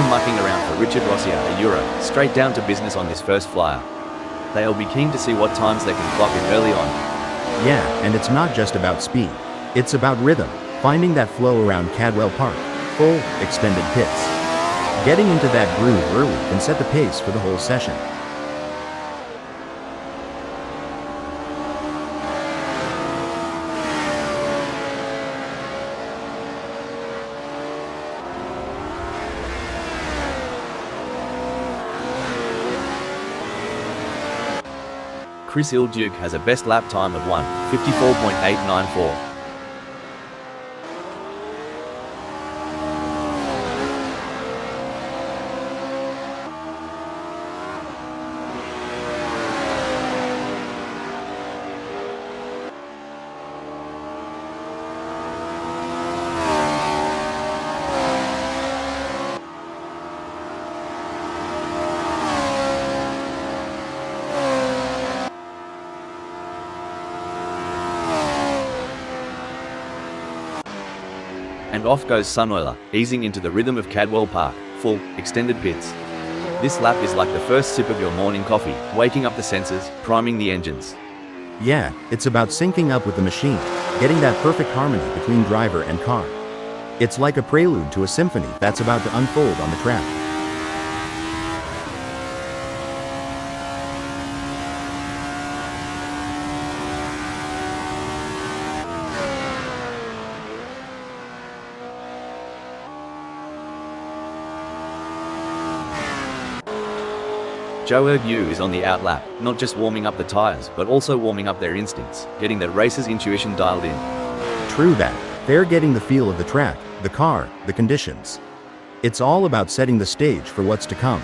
mucking around for Richard Rossier, a Euro, straight down to business on this first flyer. They'll be keen to see what times they can clock in early on. Yeah, and it's not just about speed. It's about rhythm, finding that flow around Cadwell Park, full, extended pits. Getting into that groove early can set the pace for the whole session. Chris Ilduke has a best lap time of 1:54.894. And off goes Sunoiler, easing into the rhythm of Cadwell Park, full, extended pits. This lap is like the first sip of your morning coffee, waking up the senses, priming the engines. Yeah, it's about syncing up with the machine, getting that perfect harmony between driver and car. It's like a prelude to a symphony that's about to unfold on the track. Joe Ergu is on the outlap, not just warming up the tires, but also warming up their instincts, getting the racer's intuition dialed in. True that. They're getting the feel of the track, the car, the conditions. It's all about setting the stage for what's to come.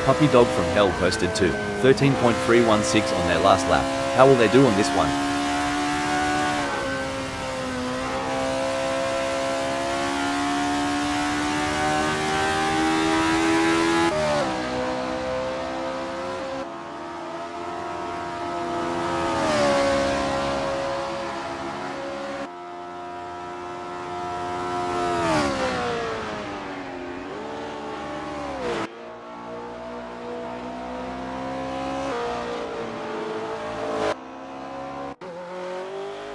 Puppy Dog from Hell posted to 13.316 on their last lap. How will they do on this one?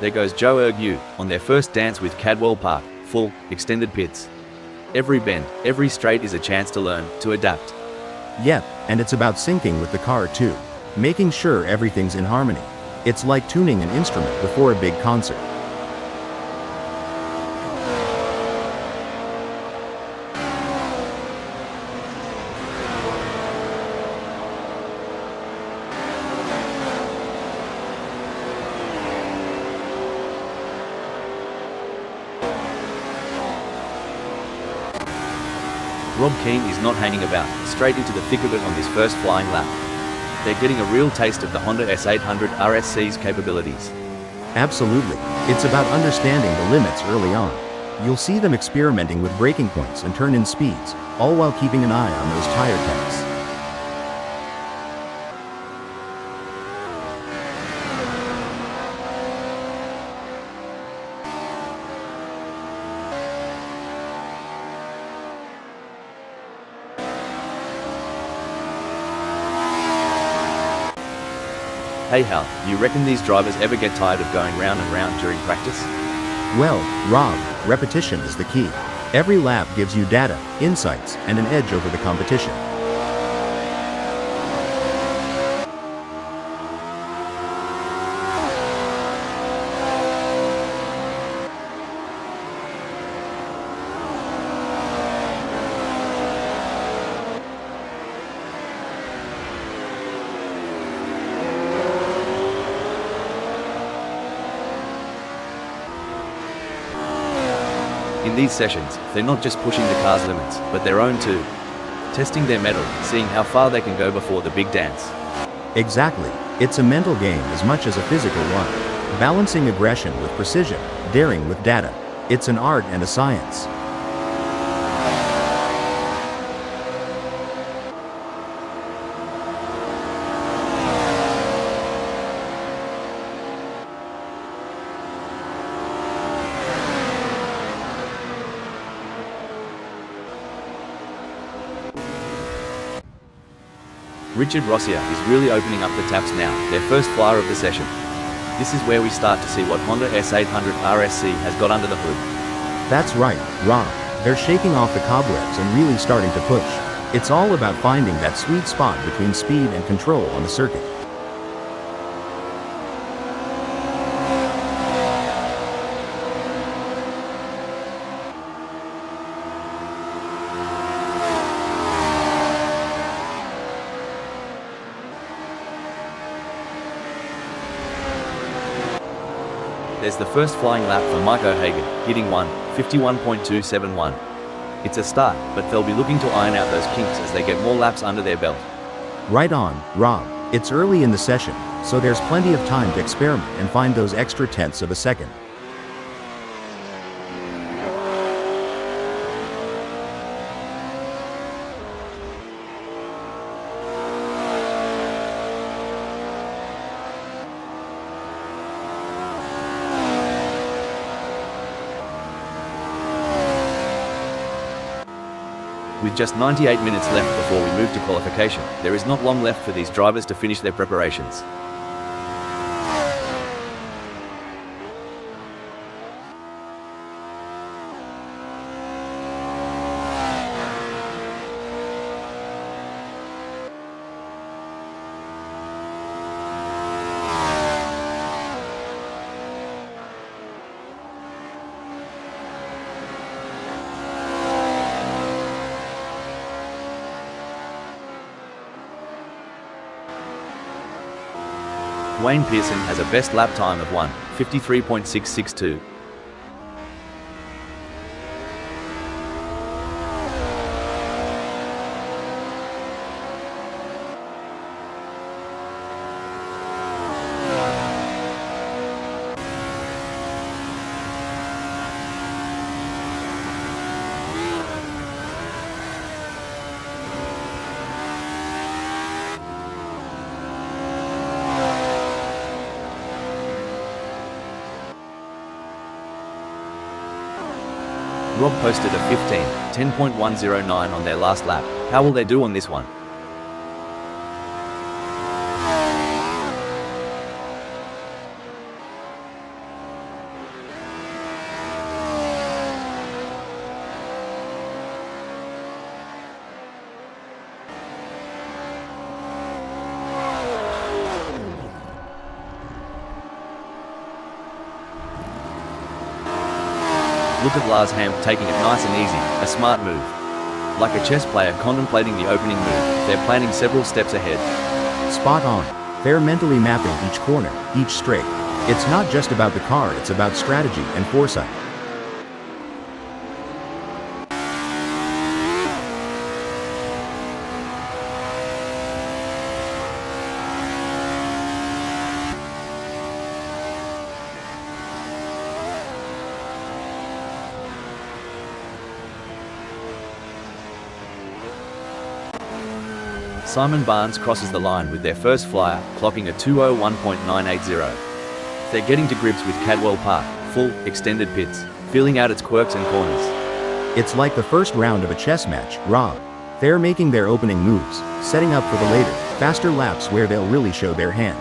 There goes Joe Ergu, on their first dance with Cadwell Park, full, extended pits. Every bend, every straight is a chance to learn, to adapt. Yep, and it's about syncing with the car too. Making sure everything's in harmony. It's like tuning an instrument before a big concert. Rob Keane is not hanging about, straight into the thick of it on this first flying lap. They're getting a real taste of the Honda S800 RSC's capabilities. Absolutely. It's about understanding the limits early on. You'll see them experimenting with braking points and turn-in speeds, all while keeping an eye on those tire techs. Hey Hal, you reckon these drivers ever get tired of going round and round during practice? Well, Rob, repetition is the key. Every lap gives you data, insights, and an edge over the competition. In these sessions, they're not just pushing the car's limits, but their own too. Testing their mettle, seeing how far they can go before the big dance. Exactly. It's a mental game as much as a physical one. Balancing aggression with precision, daring with data. It's an art and a science. Richard Rossier is really opening up the taps now, their first flyer of the session. This is where we start to see what Honda S800 RSC has got under the hood. That's right, Rob. They're shaking off the cobwebs and really starting to push. It's all about finding that sweet spot between speed and control on the circuit. There's the first flying lap for Mike O'Hagan, hitting 1:51.271. It's a start, but they'll be looking to iron out those kinks as they get more laps under their belt. Right on, Rob. It's early in the session, so there's plenty of time to experiment and find those extra tenths of a second. With just 98 minutes left before we move to qualification, there is not long left for these drivers to finish their preparations. Wayne Pearson has a best lap time of 1:53.662. Rob posted a 10.109 on their last lap. How will they do on this one? Look at Lars Ham taking it nice and easy, a smart move. Like a chess player contemplating the opening move, they're planning several steps ahead. Spot on. They're mentally mapping each corner, each straight. It's not just about the car, it's about strategy and foresight. Simon Barnes crosses the line with their first flyer, clocking a 2:01.980. They're getting to grips with Cadwell Park, full, extended pits, feeling out its quirks and corners. It's like the first round of a chess match, Rob. They're making their opening moves, setting up for the later, faster laps where they'll really show their hand.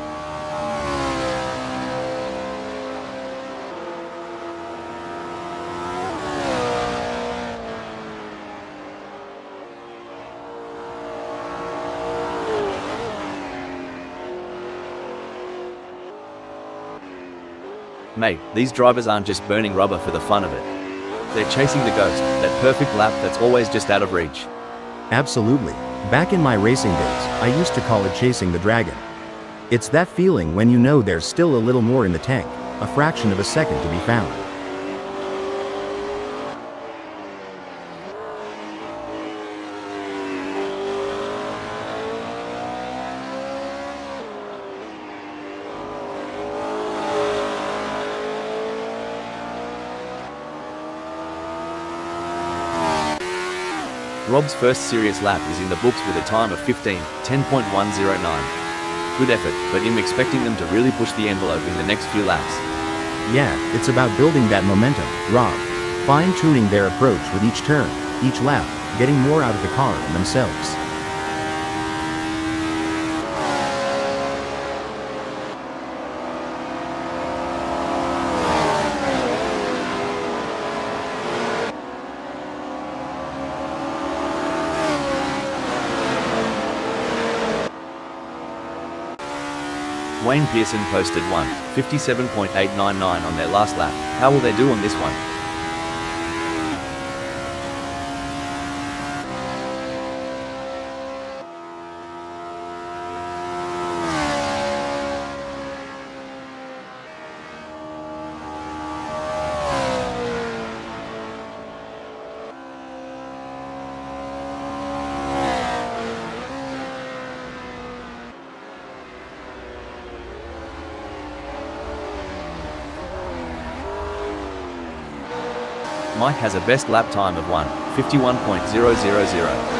Mate, these drivers aren't just burning rubber for the fun of it. They're chasing the ghost, that perfect lap that's always just out of reach. Absolutely. Back in my racing days, I used to call it chasing the dragon. It's that feeling when you know there's still a little more in the tank, a fraction of a second to be found. Rob's first serious lap is in the books with a time of 10.109. Good effort, but I'm expecting them to really push the envelope in the next few laps. Yeah, it's about building that momentum, Rob. Fine-tuning their approach with each turn, each lap, getting more out of the car and themselves. Wayne Pearson posted 1:57.899 on their last lap. How will they do on this one? Mike has a best lap time of 1:51.000.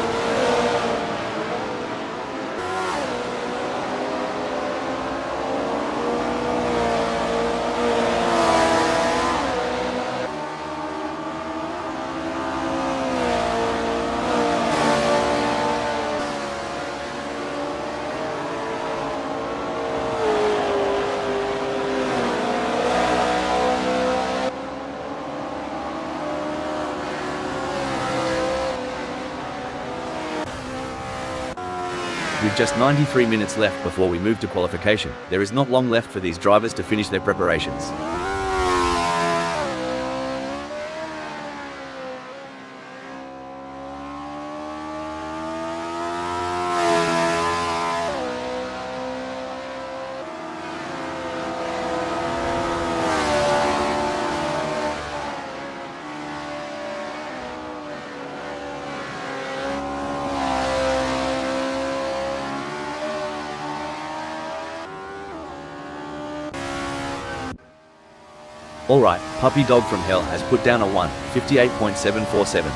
With just 93 minutes left before we move to qualification, there is not long left for these drivers to finish their preparations. Alright, Puppy Dog from Hell has put down a 1:58.747.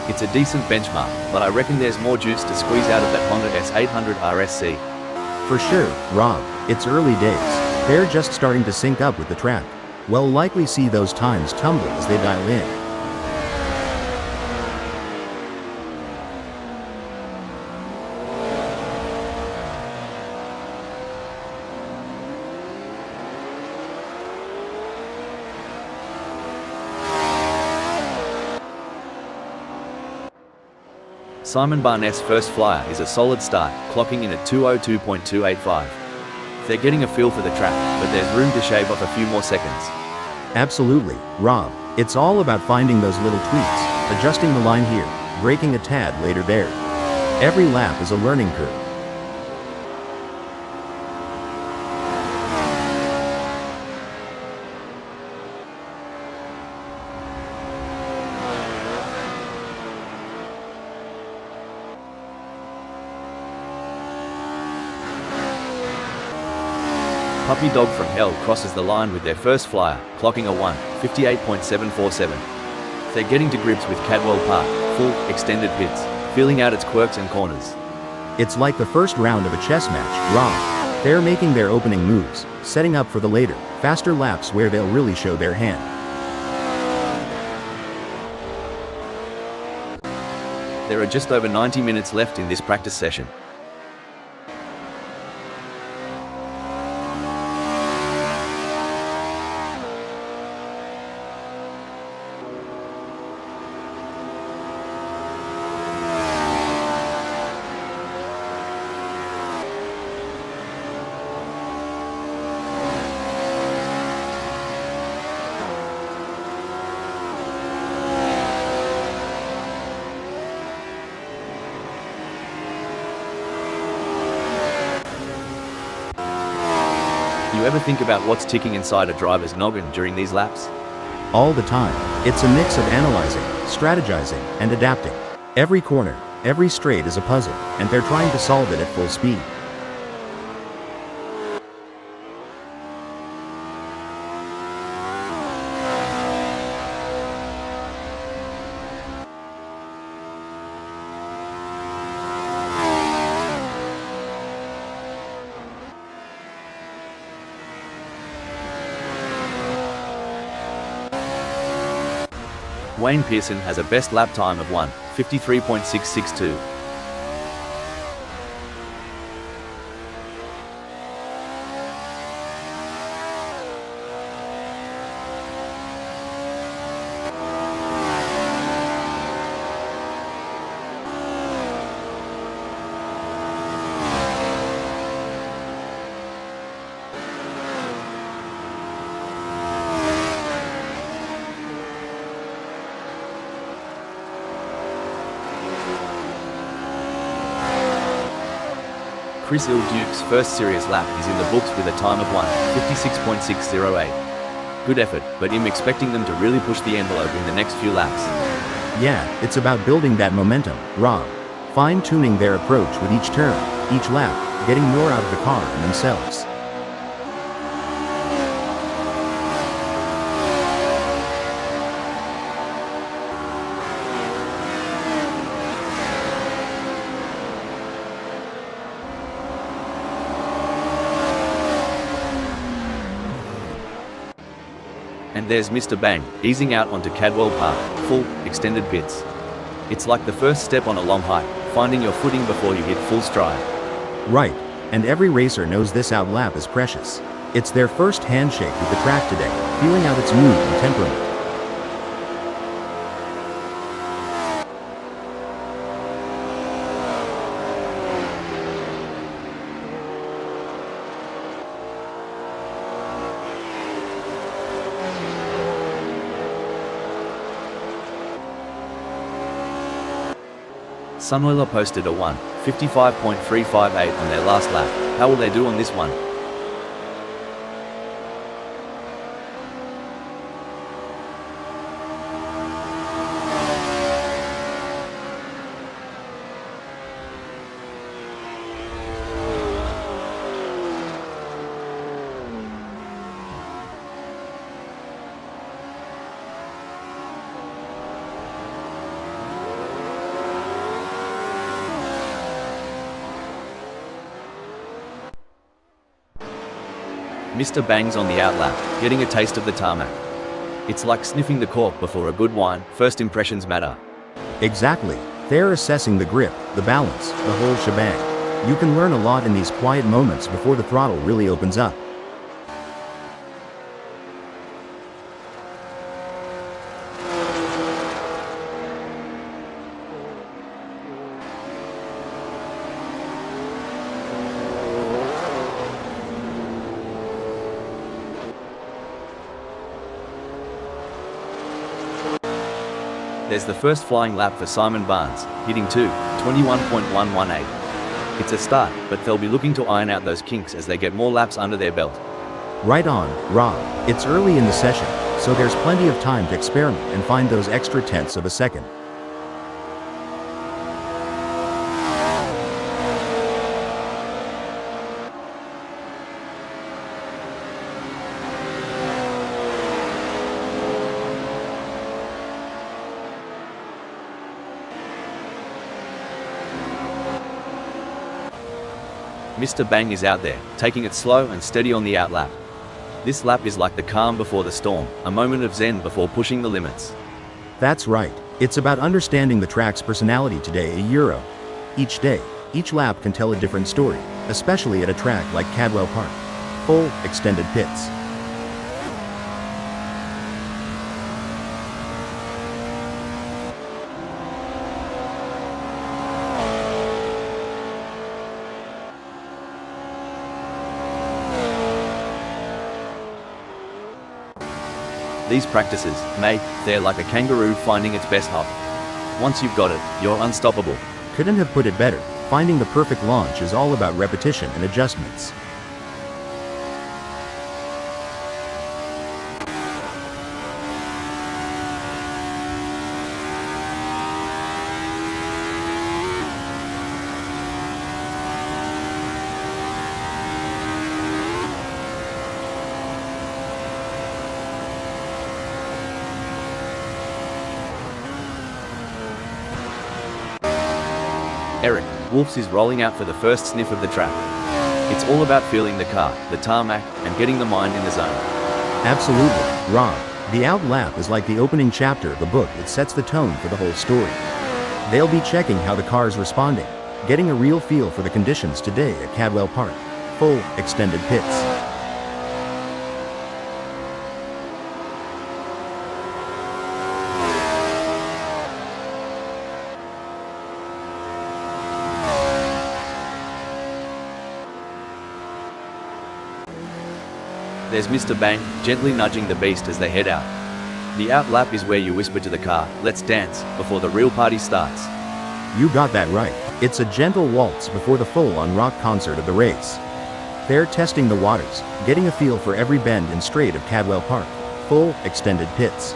It's a decent benchmark, but I reckon there's more juice to squeeze out of that Honda S800 RSC. For sure, Rob, it's early days. They're just starting to sync up with the track. We'll likely see those times tumble as they dial in. Simon Barnett's first flyer is a solid start, clocking in at 2:02.285. They're getting a feel for the track, but there's room to shave off a few more seconds. Absolutely, Rob. It's all about finding those little tweaks, adjusting the line here, braking a tad later there. Every lap is a learning curve. Puppy Dog from Hell crosses the line with their first flyer, clocking a 1:58.747. They're getting to grips with Cadwell Park, full, extended pits, feeling out its quirks and corners. It's like the first round of a chess match, Rob. They're making their opening moves, setting up for the later, faster laps where they'll really show their hand. There are just over 90 minutes left in this practice session. You ever think about what's ticking inside a driver's noggin during these laps? All the time. It's a mix of analyzing, strategizing, and adapting. Every corner, every straight is a puzzle, and they're trying to solve it at full speed. Wayne Pearson has a best lap time of 1:53.662. Chris Ilduke's first serious lap is in the books with a time of 1:56.608. Good effort, but I'm expecting them to really push the envelope in the next few laps. Yeah, it's about building that momentum, Rob. Fine-tuning their approach with each turn, each lap, getting more out of the car and themselves. And there's Mr. Bang, easing out onto Cadwell Park, full, extended pits. It's like the first step on a long hike, finding your footing before you hit full stride. Right, and every racer knows this out lap is precious. It's their first handshake with the track today, feeling out its mood and temperament. Sunweiler posted a 1:55.358 on their last lap. How will they do on this one? Mr. Bang's on the outlap, getting a taste of the tarmac. It's like sniffing the cork before a good wine. First impressions matter. Exactly. They're assessing the grip, the balance, the whole shebang. You can learn a lot in these quiet moments before the throttle really opens up. There's the first flying lap for Simon Barnes, hitting 2:21.118. It's a start, but they'll be looking to iron out those kinks as they get more laps under their belt. Right on, Rob. It's early in the session, so there's plenty of time to experiment and find those extra tenths of a second. Mr. Bang is out there, taking it slow and steady on the outlap. This lap is like the calm before the storm, a moment of zen before pushing the limits. That's right. It's about understanding the track's personality today, a Euro. Each day, each lap can tell a different story, especially at a track like Cadwell Park. Full, extended pits. These practices, mate, they're like a kangaroo finding its best hop. Once you've got it, you're unstoppable. Couldn't have put it better. Finding the perfect launch is all about repetition and adjustments. Eric Wolfs is rolling out for the first sniff of the track. It's all about feeling the car, the tarmac, and getting the mind in the zone. Absolutely, Rob. The out lap is like the opening chapter of a book that sets the tone for the whole story. They'll be checking how the car's responding, getting a real feel for the conditions today at Cadwell Park. Full, extended pits. There's Mr. Bang, gently nudging the beast as they head out. The out lap is where you whisper to the car, "Let's dance," before the real party starts. You got that right. It's a gentle waltz before the full-on rock concert of the race. They're testing the waters, getting a feel for every bend and straight of Cadwell Park. Full, extended pits.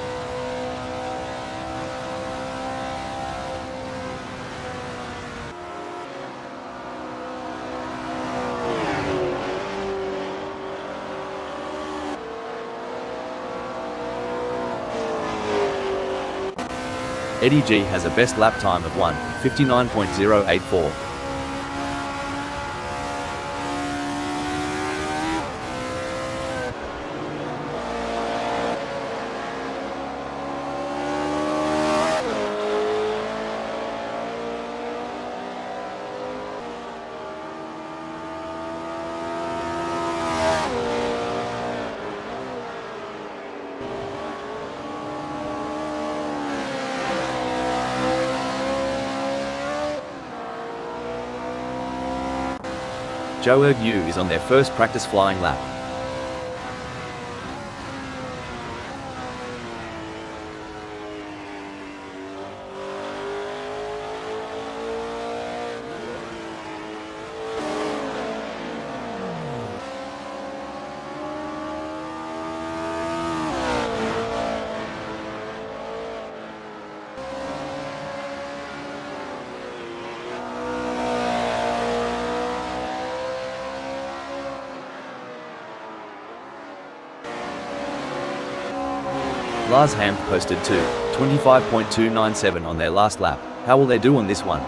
Eddie G has a best lap time of 1:59.084. Joe Yu is on their first practice flying lap. Lars Ham posted 25.297 on their last lap. How will they do on this one?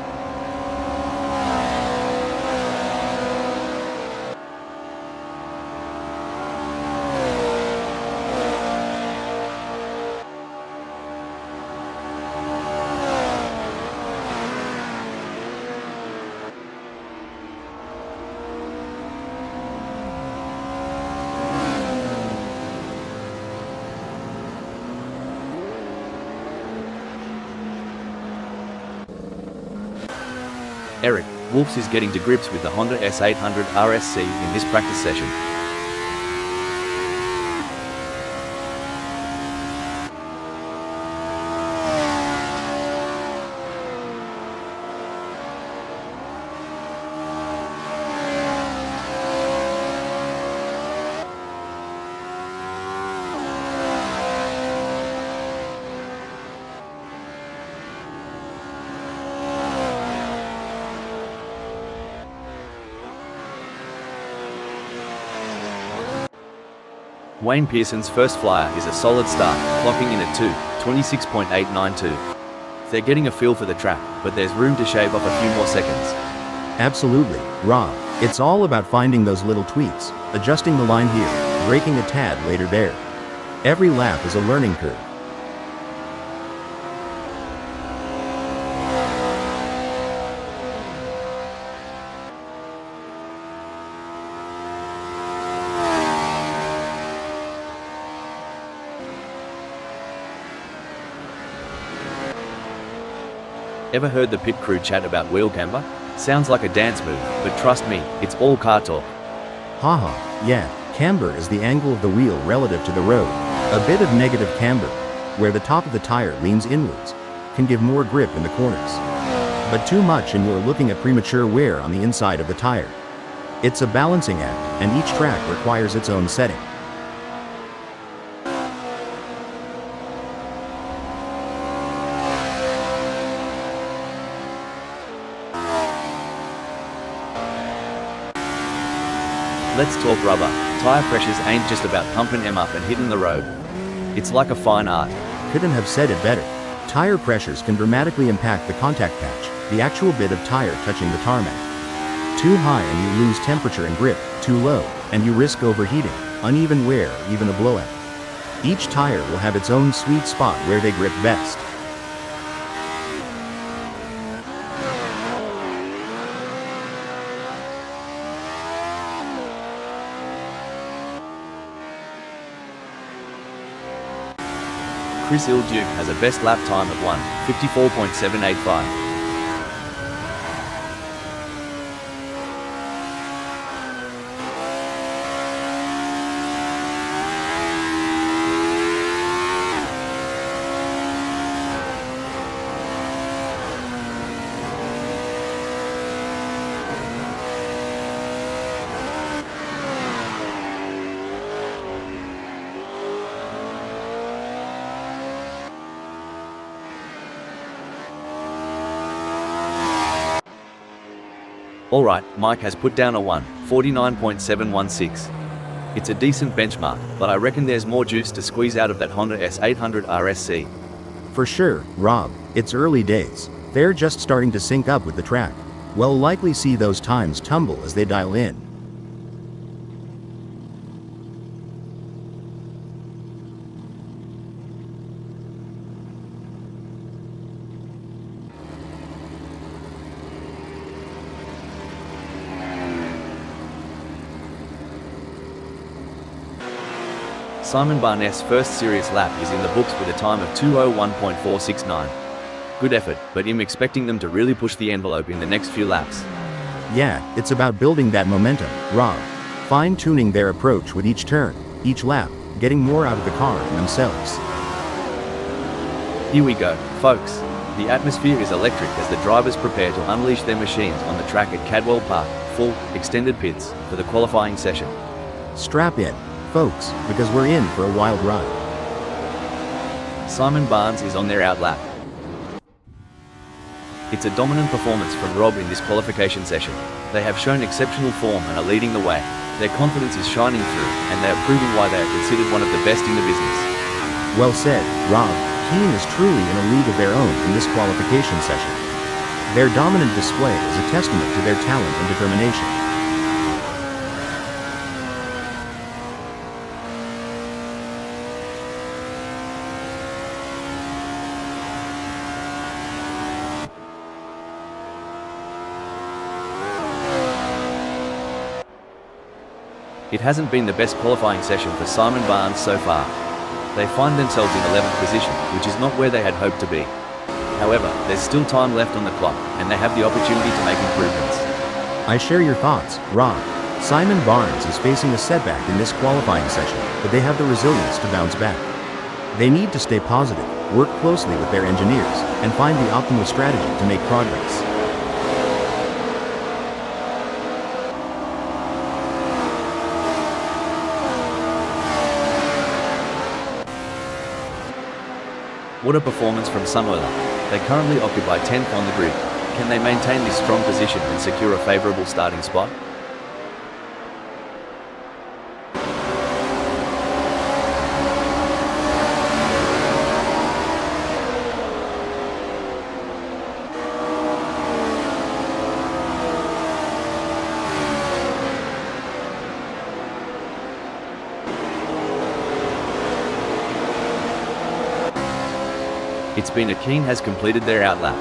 Eric Wolfs is getting to grips with the Honda S800 RSC in this practice session. Wayne Pearson's first flyer is a solid start, clocking in at 2:26.892. They're getting a feel for the track, but there's room to shave off a few more seconds. Absolutely, Rob. It's all about finding those little tweaks, adjusting the line here, braking a tad later there. Every lap is a learning curve. Ever heard the pit crew chat about wheel camber? Sounds like a dance move, but trust me, it's all car talk. Haha, yeah, camber is the angle of the wheel relative to the road. A bit of negative camber, where the top of the tire leans inwards, can give more grip in the corners. But too much and you're looking at premature wear on the inside of the tire. It's a balancing act, and each track requires its own setting. Let's talk rubber. Tire pressures ain't just about pumping them up and hitting the road. It's like a fine art. Couldn't have said it better. Tire pressures can dramatically impact the contact patch, the actual bit of tire touching the tarmac. Too high and you lose temperature and grip, too low, and you risk overheating, uneven wear, or even a blowout. Each tire will have its own sweet spot where they grip best. Chris Ilduke has a best lap time of 1:54.785. Alright, Mike has put down a 1:49.716. It's a decent benchmark, but I reckon there's more juice to squeeze out of that Honda S800 RSC. For sure, Rob, it's early days. They're just starting to sync up with the track. We'll likely see those times tumble as they dial in. Simon Barnett's first serious lap is in the books with a time of 2:01.469. Good effort, but I'm expecting them to really push the envelope in the next few laps. Yeah, it's about building that momentum, Rob. Fine-tuning their approach with each turn, each lap, getting more out of the car and themselves. Here we go, folks. The atmosphere is electric as the drivers prepare to unleash their machines on the track at Cadwell Park, full, extended pits, for the qualifying session. Strap in, folks, because we're in for a wild ride. Simon Barnes is on their out lap. It's a dominant performance from Rob in this qualification session. They have shown exceptional form and are leading the way. Their confidence is shining through, and they are proving why they are considered one of the best in the business. Well said, Rob. Team is truly in a league of their own in this qualification session. Their dominant display is a testament to their talent and determination. It hasn't been the best qualifying session for Simon Barnes so far. They find themselves in 11th position, which is not where they had hoped to be. However, there's still time left on the clock, and they have the opportunity to make improvements. I share your thoughts, Rob. Simon Barnes is facing a setback in this qualifying session, but they have the resilience to bounce back. They need to stay positive, work closely with their engineers, and find the optimal strategy to make progress. What a performance from Sumola. They currently occupy 10th on the grid. Can they maintain this strong position and secure a favourable starting spot? It's been a Keen has completed their out lap.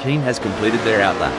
team has completed their outlap.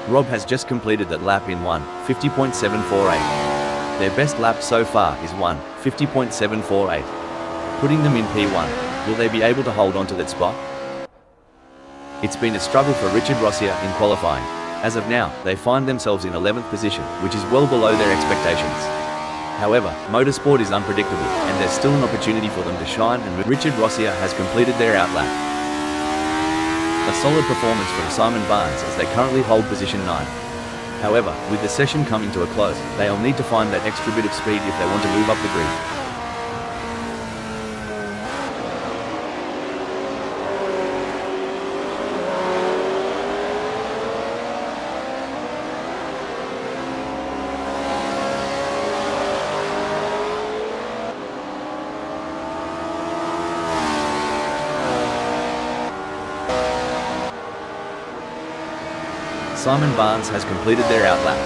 Rob has just completed that lap in 1:50.748. Their best lap so far is 1:50.748. Putting them in P1, will they be able to hold on to that spot? It's been a struggle for Richard Rossia in qualifying. As of now, they find themselves in 11th position, which is well below their expectations. However, motorsport is unpredictable, and there's still an opportunity for them to shine, and Richard Rossia has completed their outlap. A solid performance from Simon Barnes as they currently hold position 9. However, with the session coming to a close, they'll need to find that extra bit of speed if they want to move up the grid. Simon Barnes has completed their outlap.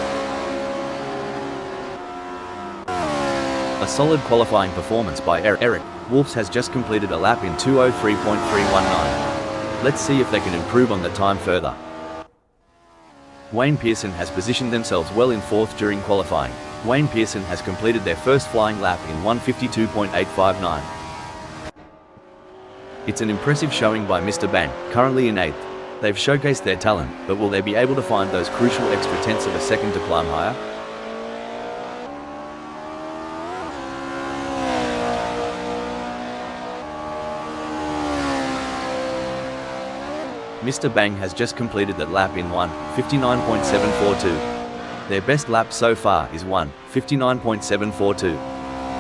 A solid qualifying performance by Eric Wolfs has just completed a lap in 2:03.319. Let's see if they can improve on the time further. Wayne Pearson has positioned themselves well in 4th during qualifying. Wayne Pearson has completed their first flying lap in 1:52.859. It's an impressive showing by Mr. Bang, currently in 8th. They've showcased their talent, but will they be able to find those crucial extra tenths of a second to climb higher? Mr. Bang has just completed that lap in 1:59.742. Their best lap so far is 1:59.742.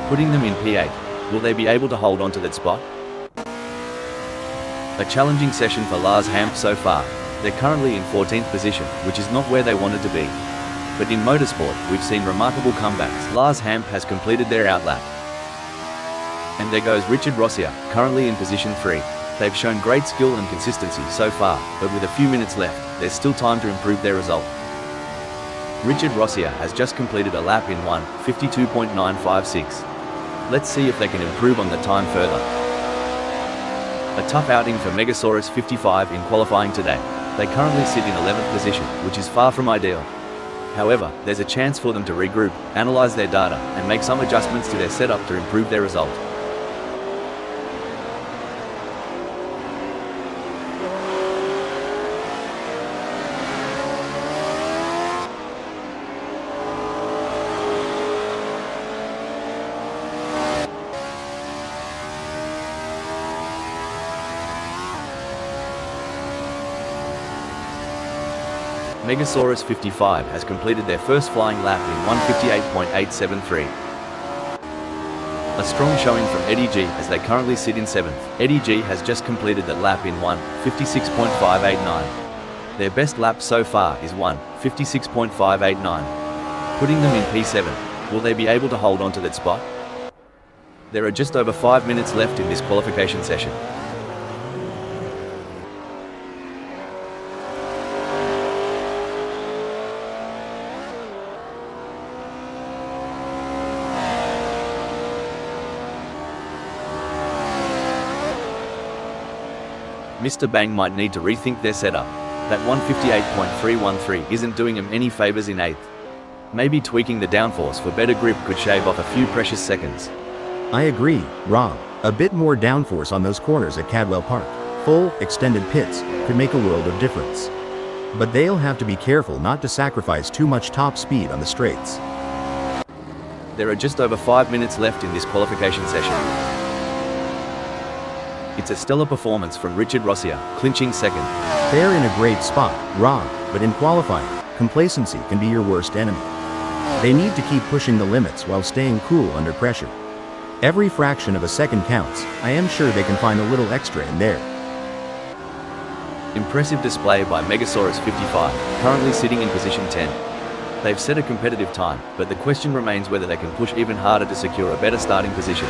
Putting them in P8, will they be able to hold on to that spot? A challenging session for Lars Hamp so far. They're currently in 14th position, which is not where they wanted to be. But in motorsport, we've seen remarkable comebacks. Lars Hamp has completed their outlap. And there goes Richard Rossia, currently in position 3. They've shown great skill and consistency so far, but with a few minutes left, there's still time to improve their result. Richard Rossia has just completed a lap in 1:52.956. Let's see if they can improve on the time further. A tough outing for Megasaurus 55 in qualifying today. They currently sit in 11th position, which is far from ideal. However, there's a chance for them to regroup, analyze their data, and make some adjustments to their setup to improve their result. Megasaurus 55 has completed their first flying lap in 1:58.873. A A strong showing from Eddie G as they currently sit in 7th. Eddie G has just completed that lap in 1:56.589. Their best lap so far is 1:56.589, putting them in P7. Will they be able to hold on to that spot? There are just over 5 minutes left in this qualification session. Mr. Bang might need to rethink their setup. That 158.313 isn't doing him any favors in 8th. Maybe tweaking the downforce for better grip could shave off a few precious seconds. I agree, Rob. A bit more downforce on those corners at Cadwell Park, full, extended pits, could make a world of difference. But they'll have to be careful not to sacrifice too much top speed on the straights. There are just over 5 minutes left in this qualification session. It's a stellar performance from Richard Rossia, clinching 2nd. They're in a great spot, Rob, but in qualifying, complacency can be your worst enemy. They need to keep pushing the limits while staying cool under pressure. Every fraction of a second counts. I am sure they can find a little extra in there. Impressive display by Megasaurus 55, currently sitting in position 10. They've set a competitive time, but the question remains whether they can push even harder to secure a better starting position.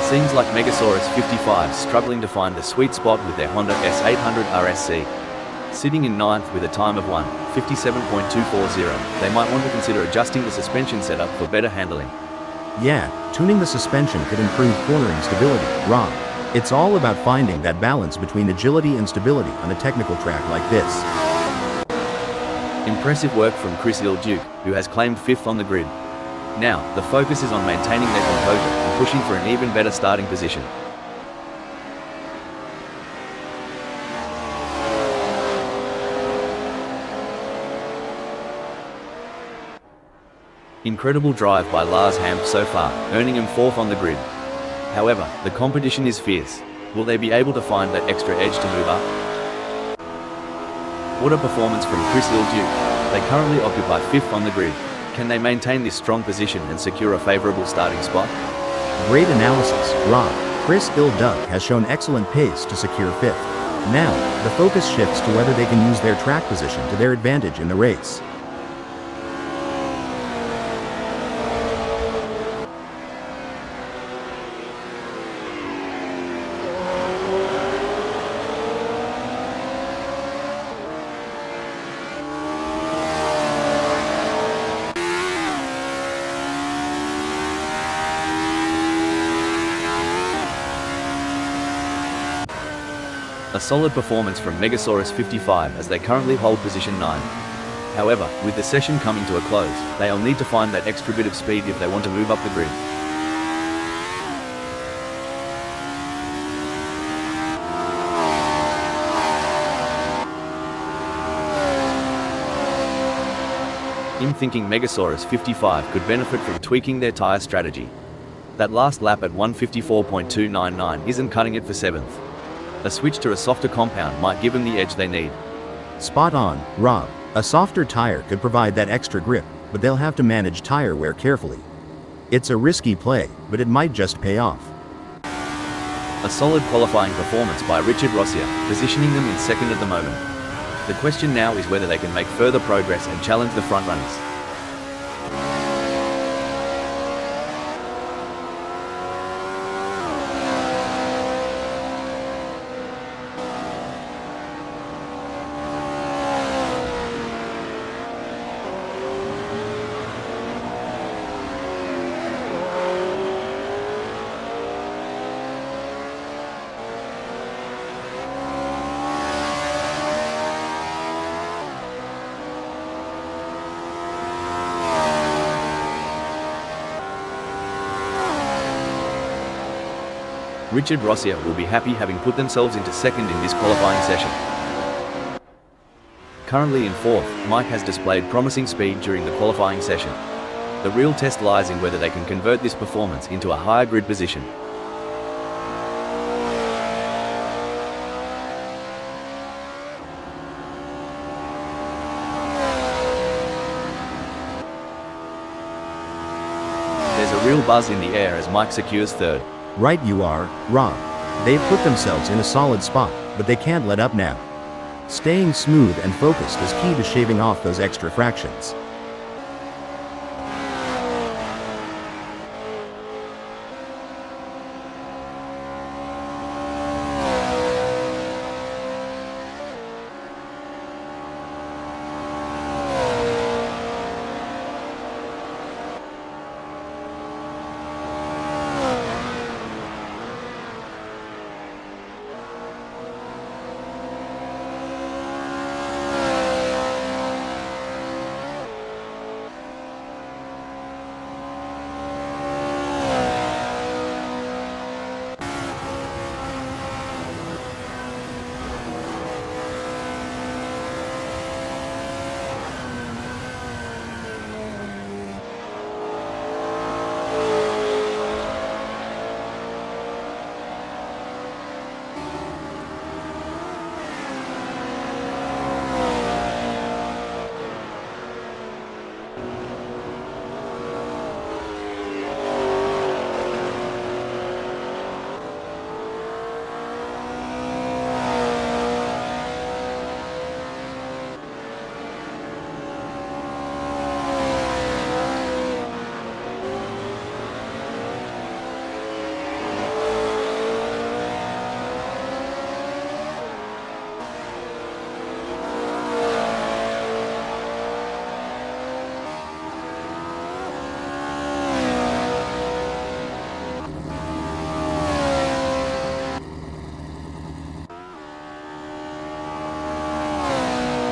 Seems like Megasaurus 55 struggling to find the sweet spot with their Honda S800 RSC. Sitting in 9th with a time of 1:57.240, they might want to consider adjusting the suspension setup for better handling. Yeah, tuning the suspension could improve cornering stability, Rob. It's all about finding that balance between agility and stability on a technical track like this. Impressive work from Chris Ilduke, who has claimed 5th on the grid. Now, the focus is on maintaining their composure and pushing for an even better starting position. Incredible drive by Lars Hamp so far, earning him 4th on the grid. However, the competition is fierce. Will they be able to find that extra edge to move up? What a performance from Chris Ilduke. They currently occupy 5th on the grid. Can they maintain this strong position and secure a favorable starting spot? Great analysis, Rob. Chris Ilduke has shown excellent pace to secure 5th. Now, the focus shifts to whether they can use their track position to their advantage in the race. A solid performance from Megasaurus 55 as they currently hold position 9. However, with the session coming to a close, they'll need to find that extra bit of speed if they want to move up the grid. I'm thinking Megasaurus 55 could benefit from tweaking their tyre strategy. That last lap at 1:54.299 isn't cutting it for 7th. A switch to a softer compound might give them the edge they need. Spot on, Rob. A softer tire could provide that extra grip, but they'll have to manage tire wear carefully. It's a risky play, but it might just pay off. A solid qualifying performance by Richard Rossia, positioning them in 2nd at the moment. The question now is whether they can make further progress and challenge the frontrunners. Richard Rossia will be happy having put themselves into 2nd in this qualifying session. Currently in 4th, Mike has displayed promising speed during the qualifying session. The real test lies in whether they can convert this performance into a higher grid position. There's a real buzz in the air as Mike secures 3rd. Right you are, Rob. They've put themselves in a solid spot, but they can't let up now. Staying smooth and focused is key to shaving off those extra fractions.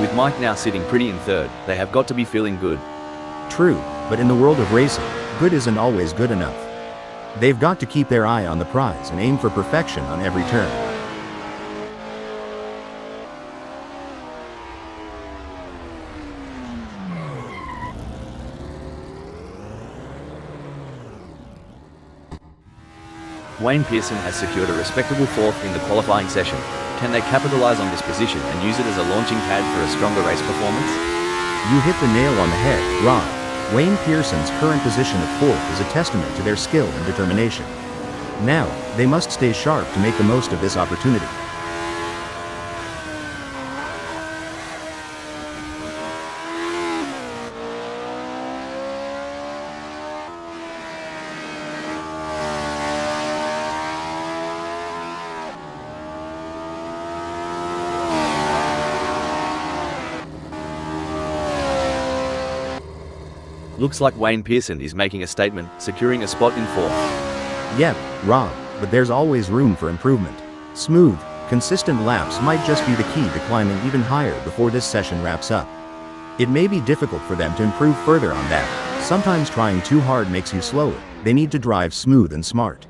With Mike now sitting pretty in 3rd, they have got to be feeling good. True, but in the world of racing, good isn't always good enough. They've got to keep their eye on the prize and aim for perfection on every turn. Wayne Pearson has secured a respectable 4th in the qualifying session. Can they capitalise on this position and use it as a launching pad for a stronger race performance? You hit the nail on the head, Rob. Wayne Pearson's current position of 4th is a testament to their skill and determination. Now, they must stay sharp to make the most of this opportunity. Looks like Wayne Pearson is making a statement, securing a spot in 4th. Yep, Rob, but there's always room for improvement. Smooth, consistent laps might just be the key to climbing even higher before this session wraps up. It may be difficult for them to improve further on that. Sometimes trying too hard makes you slower. They need to drive smooth and smart.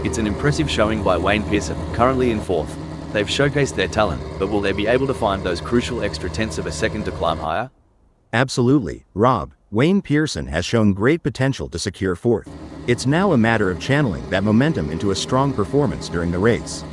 It's an impressive showing by Wayne Pearson, currently in 4th. They've showcased their talent, but will they be able to find those crucial extra tenths of a second to climb higher? Absolutely, Rob. Wayne Pearson has shown great potential to secure fourth. It's now a matter of channeling that momentum into a strong performance during the race.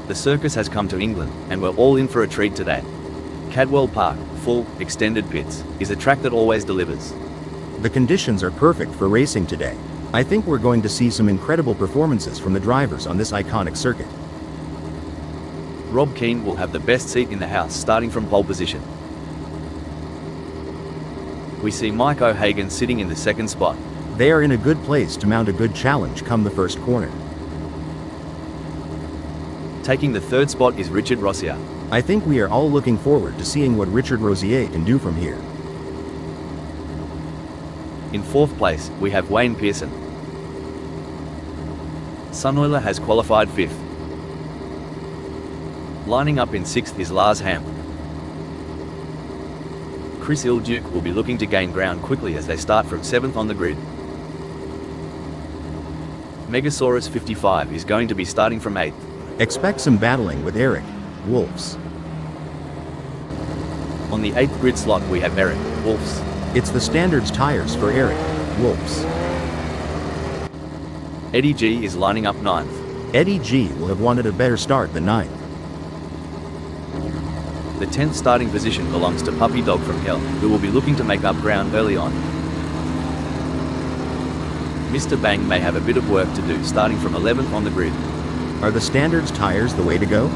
The circus has come to England, and we're all in for a treat today. Cadwell Park, full, extended pits, is a track that always delivers. The conditions are perfect for racing today. I think we're going to see some incredible performances from the drivers on this iconic circuit. Rob Keane will have the best seat in the house starting from pole position. We see Mike O'Hagan sitting in the second spot. They are in a good place to mount a good challenge come the first corner. Taking the third spot is Richard Rossier. I think we are all looking forward to seeing what Richard Rossier can do from here. In fourth place, we have Wayne Pearson. Sunoiler has qualified fifth. Lining up in sixth is Lars Hamp. Chris Ilduke will be looking to gain ground quickly as they start from seventh on the grid. Megasaurus 55 is going to be starting from eighth. Expect some battling with Eric Wolfs. On the eighth grid slot we have Eric Wolfs. It's the standards tires for Eric Wolfs. Eddie G is lining up ninth. Eddie G will have wanted a better start than ninth. The 10th starting position belongs to Puppy Dog from Hell, who will be looking to make up ground early on. Mr. Bang may have a bit of work to do starting from 11th on the grid. Are the standards tires the way to go?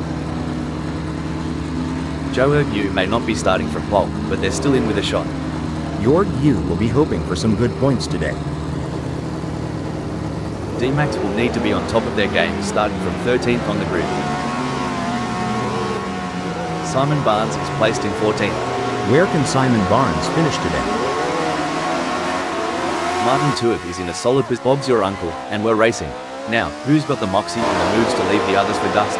Joe Yu may not be starting from pole, but they're still in with a shot. Jorg Yu will be hoping for some good points today. D-Max will need to be on top of their game starting from 13th on the grid. Simon Barnes is placed in 14th. Where can Simon Barnes finish today? Martin Tuitt is in a solid position. Bob's your uncle, and we're racing. Now, who's got the moxie and the moves to leave the others for dust?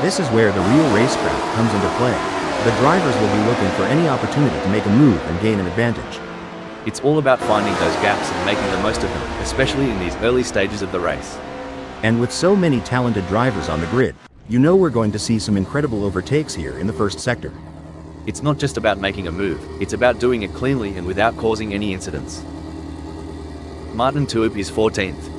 This is where the real racecraft comes into play. The drivers will be looking for any opportunity to make a move and gain an advantage. It's all about finding those gaps and making the most of them, especially in these early stages of the race. And with so many talented drivers on the grid, you know we're going to see some incredible overtakes here in the first sector. It's not just about making a move, it's about doing it cleanly and without causing any incidents. Martin Tuitt is 14th.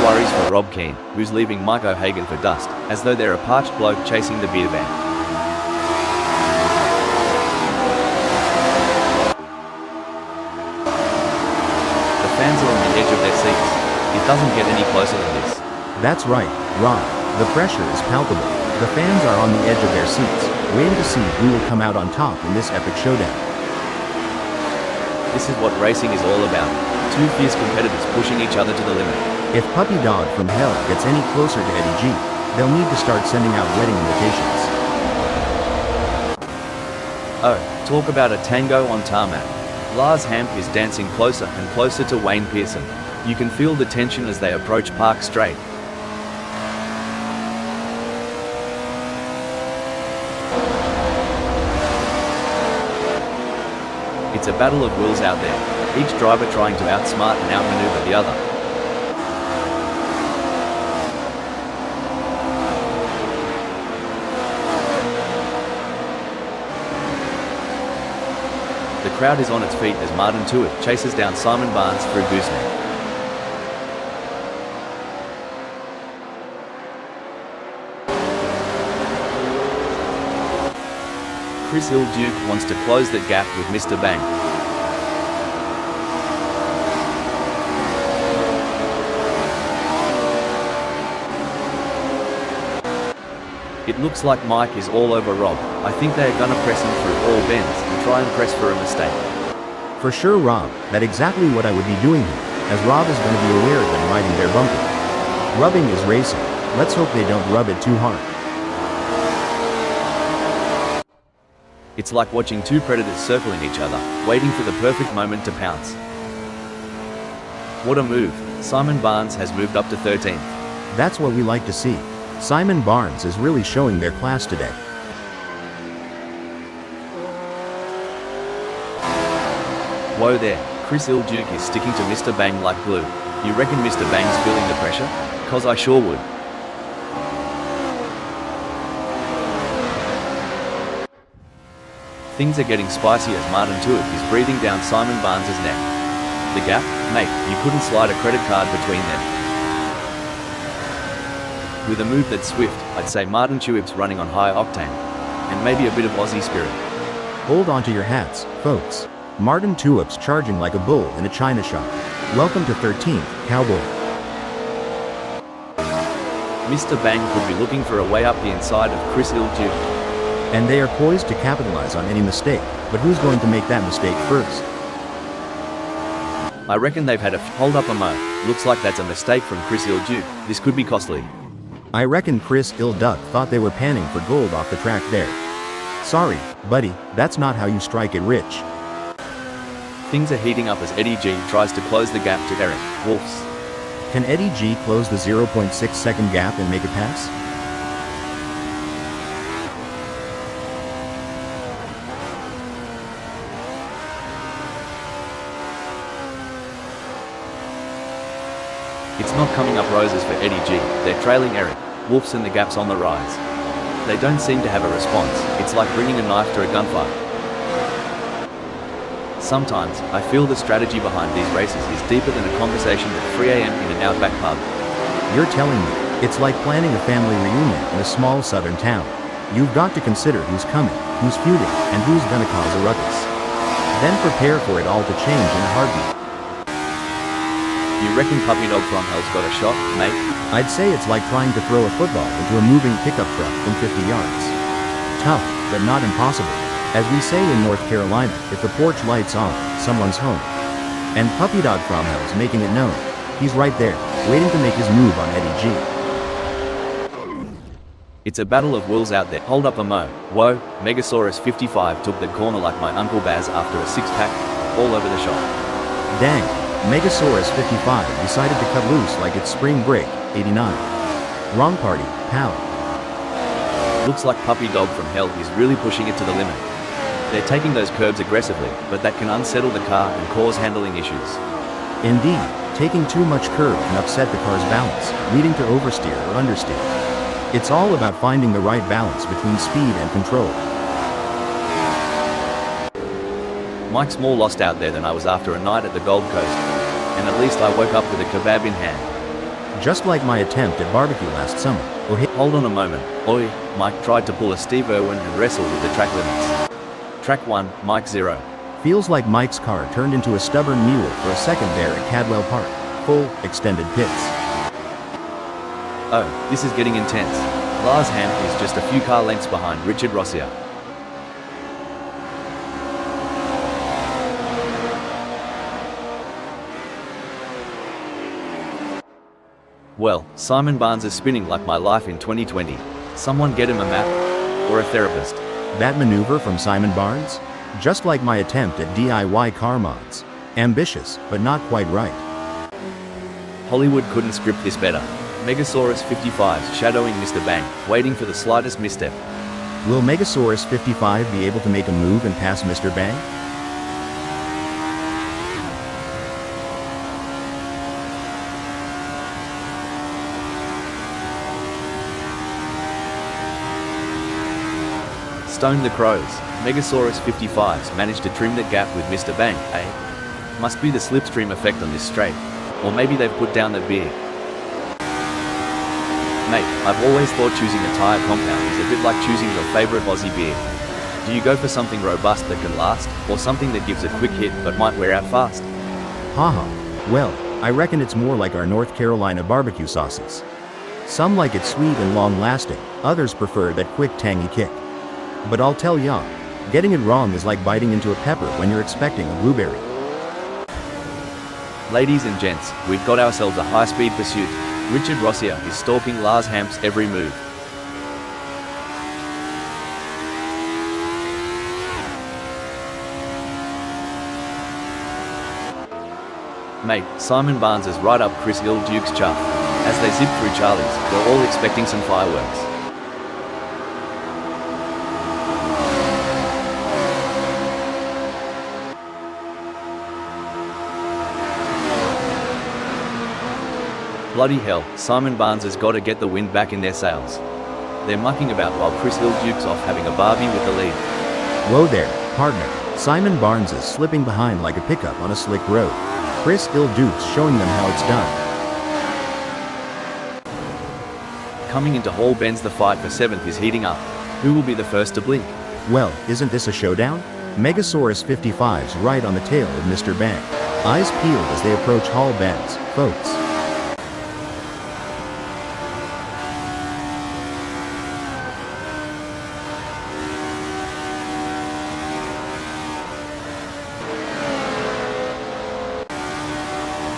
worries for Rob Keane, who's leaving Mike O'Hagan for dust, as though they're a parched bloke chasing the beer band. The fans are on the edge of their seats. It doesn't get any closer than this. That's right, Rob. The pressure is palpable. The fans are on the edge of their seats, waiting to see who will come out on top in this epic showdown. This is what racing is all about. Two fierce competitors pushing each other to the limit. If Puppy Dog from Hell gets any closer to Eddie G, they'll need to start sending out wedding invitations. Oh, talk about a tango on tarmac. Lars Hamp is dancing closer and closer to Wayne Pearson. You can feel the tension as they approach Park Straight. It's a battle of wills out there, each driver trying to outsmart and outmaneuver the other. The crowd is on its feet as Martin Tuitt chases down Simon Barnes through Gooseneck. Chris Hill-Duke wants to close the gap with Mr. Bang. It looks like Mike is all over Rob. I think they are gonna press him through all bends and try and press for a mistake. For sure, Rob, that's exactly what I would be doing here, as Rob is going to be aware of them riding their bumper. Rubbing is racing. Let's hope they don't rub it too hard. It's like watching two predators circling each other, waiting for the perfect moment to pounce. What a move. Simon Barnes has moved up to 13th. That's what we like to see. Simon Barnes is really showing their class today. Whoa there, Chris Hill-Duke is sticking to Mr. Bang like glue. You reckon Mr. Bang's feeling the pressure? 'Cause I sure would. Things are getting spicy as Martin Tuitt is breathing down Simon Barnes' neck. The gap? Mate, you couldn't slide a credit card between them. With a move that's swift, I'd say Martin Tuitt's running on high octane. And maybe a bit of Aussie spirit. Hold on to your hats, folks. Martin Tuitt's charging like a bull in a china shop. Welcome to 13th, Cowboy. Mr. Bang could be looking for a way up the inside of Chris Hill-Duke. And they are poised to capitalize on any mistake, but who's going to make that mistake first? I reckon they've had a hold up a mo. Looks like that's a mistake from Chris Hill-Duke. This could be costly. I reckon Chris Hill-Duke thought they were panning for gold off the track there. Sorry, buddy, that's not how you strike it rich. Things are heating up as Eddie G tries to close the gap to Eric Wolfs. Can Eddie G close the 0.6 second gap and make a pass? It's not coming up roses for Eddie G. They're trailing Eric Wolfs and the gap's on the rise. They don't seem to have a response. It's like bringing a knife to a gunfight. Sometimes, I feel the strategy behind these races is deeper than a conversation at 3 a.m. in an outback pub. You're telling me, it's like planning a family reunion in a small southern town. You've got to consider who's coming, who's feuding, and who's gonna cause a ruckus. Then prepare for it all to change in a heartbeat. You reckon Puppy Dog from Hell's got a shot, mate? I'd say it's like trying to throw a football into a moving pickup truck from 50 yards. Tough, but not impossible. As we say in North Carolina, if the porch light's on, someone's home. And Puppy Dog from Hell's making it known. He's right there, waiting to make his move on Eddie G. It's a battle of wills out there. Hold up a mo. Whoa, Megasaurus 55 took the corner like my Uncle Baz after a six-pack, all over the shop. Dang, Megasaurus 55 decided to cut loose like it's spring break, 89. Wrong party, pal. Looks like Puppy Dog from Hell is really pushing it to the limit. They're taking those curbs aggressively, but that can unsettle the car and cause handling issues. Indeed, taking too much curb can upset the car's balance, leading to oversteer or understeer. It's all about finding the right balance between speed and control. Mike's more lost out there than I was after a night at the Gold Coast, and at least I woke up with a kebab in hand. Just like my attempt at barbecue last summer. Oh hey, Hold on a moment. Oi, Mike tried to pull a Steve Irwin and wrestle with the track limits. Track 1, Mike 0. feels like Mike's car turned into a stubborn mule for a second there at Cadwell Park. Full, extended pits. Oh, this is getting intense. Lars Hamp is just a few car lengths behind Richard Rossier. Well, Simon Barnes is spinning like my life in 2020. Someone get him a map or a therapist. That maneuver from Simon Barnes? Just like my attempt at DIY car mods. Ambitious, but not quite right. Hollywood couldn't script this better. Megasaurus 55's shadowing Mr. Bang, waiting for the slightest misstep. Will Megasaurus 55 be able to make a move and pass Mr. Bang? Stone the crows. Megasaurus 55's managed to trim the gap with Mr. Bang, eh? Must be the slipstream effect on this straight. Or maybe they've put down the beer. Mate, I've always thought choosing a tyre compound is a bit like choosing your favourite Aussie beer. Do you go for something robust that can last, or something that gives a quick hit but might wear out fast? Haha. Well, I reckon it's more like our North Carolina barbecue sauces. Some like it sweet and long-lasting, others prefer that quick tangy kick. But I'll tell ya, getting it wrong is like biting into a pepper when you're expecting a blueberry. Ladies and gents, we've got ourselves a high-speed pursuit. Richard Rossier is stalking Lars Hamp's every move. Mate, Simon Barnes is right up Chris Duke's chuff. As they zip through Charlie's, we're all expecting some fireworks. Bloody hell, Simon Barnes has got to get the wind back in their sails. They're mucking about while Chris Duke's off having a barbie with the lead. Whoa there, partner. Simon Barnes is slipping behind like a pickup on a slick road. Chris Duke's showing them how it's done. Coming into Hall Bends, the fight for 7th is heating up. Who will be the first to blink? Well, isn't this a showdown? Megasaurus 55's right on the tail of Mr. Bang. Eyes peeled as they approach Hall Bends, folks.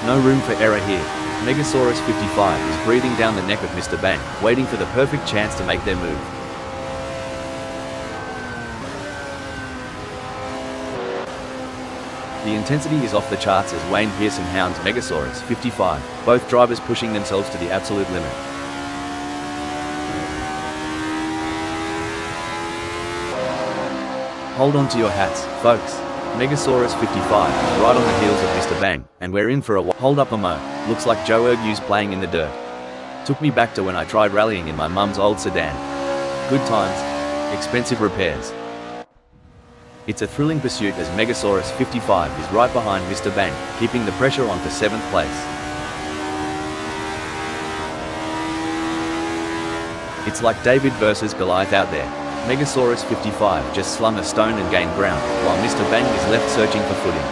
No room for error here. Megasaurus 55 is breathing down the neck of Mr. Bang, waiting for the perfect chance to make their move. The intensity is off the charts as Wayne Pearson hounds Megasaurus 55, both drivers pushing themselves to the absolute limit. Hold on to your hats, folks. Megasaurus 55 is right on the heels of Mr. Bang, and we're in for a hold up a mo. Looks like Joe Ergu's playing in the dirt. Took me back to when I tried rallying in my mum's old sedan. Good times, expensive repairs. It's a thrilling pursuit as Megasaurus 55 is right behind Mr. Bang, keeping the pressure on for 7th place. It's like David versus Goliath out there. Megasaurus 55 just slung a stone and gained ground, while Mr. Bang is left searching for footing.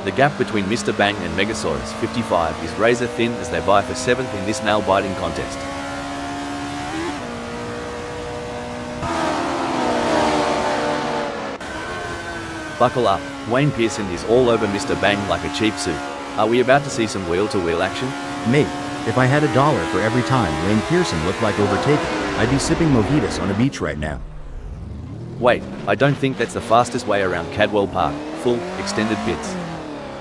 The gap between Mr. Bang and Megasaurus 55 is razor thin as they vie for 7th in this nail-biting contest. Buckle up, Wayne Pearson is all over Mr. Bang like a cheap suit. Are we about to see some wheel-to-wheel action? Mate, if I had $1 for every time Wayne Pearson looked like overtaken, I'd be sipping mojitos on a beach right now. Wait, I don't think that's the fastest way around Cadwell Park. Full, extended pits.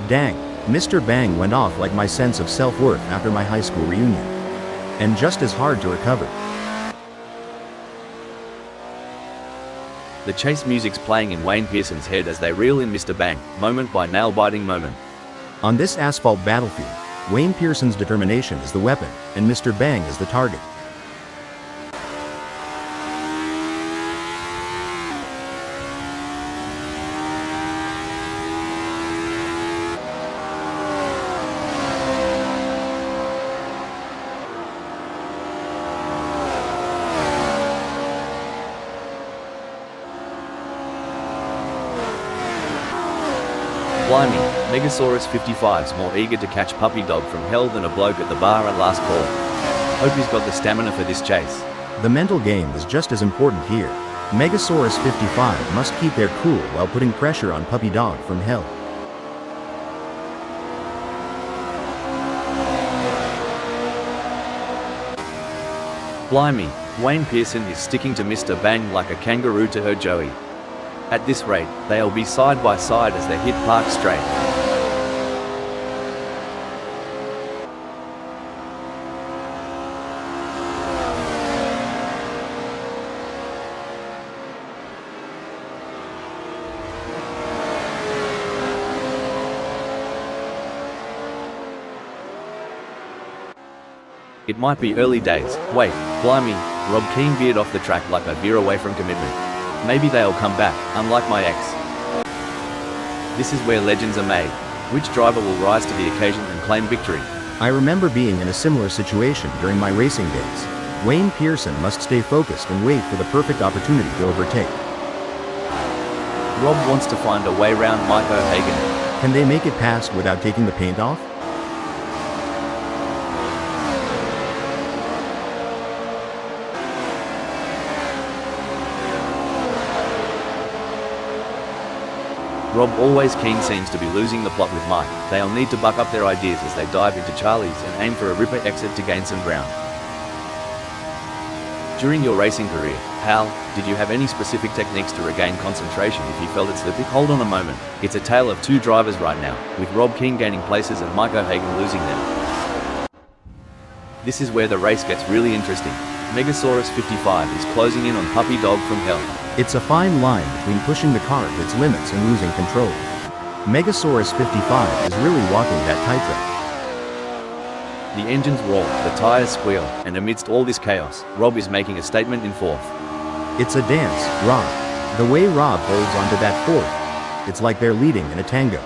Dang, Mr. Bang went off like my sense of self-worth after my high school reunion. And just as hard to recover. The chase music's playing in Wayne Pearson's head as they reel in Mr. Bang, moment by nail-biting moment. On this asphalt battlefield, Wayne Pearson's determination is the weapon, and Mr. Bang is the target. Blimey, Megasaurus 55's more eager to catch Puppy Dog from hell than a bloke at the bar at last call. Hope he's got the stamina for this chase. The mental game is just as important here. Megasaurus 55 must keep their cool while putting pressure on Puppy Dog from hell. Blimey, Wayne Pearson is sticking to Mr. Bang like a kangaroo to her Joey. At this rate, they'll be side by side as they hit Park Straight. It might be early days. Wait, blimey, Rob Keane veered off the track like I veer away from commitment. Maybe they'll come back, unlike my ex. This is where legends are made. Which driver will rise to the occasion and claim victory? I remember being in a similar situation during my racing days. Wayne Pearson must stay focused and wait for the perfect opportunity to overtake. Rob wants to find a way round Mike O'Hagan. Can they make it past without taking the paint off? Rob Always Keen seems to be losing the plot with Mike. They'll need to buck up their ideas as they dive into Charlie's and aim for a ripper exit to gain some ground. During your racing career, Hal, did you have any specific techniques to regain concentration if you felt it slipping? Hold on a moment, it's a tale of two drivers right now, with Rob Keane gaining places and Mike O'Hagan losing them. This is where the race gets really interesting. Megasaurus 55 is closing in on Puppy Dog from hell. It's a fine line between pushing the car to its limits and losing control. Megasaurus 55 is really walking that tightrope. The engines roar, the tires squeal, and amidst all this chaos, Rob is making a statement in fourth. It's a dance, Rob. The way Rob holds onto that fourth, it's like they're leading in a tango.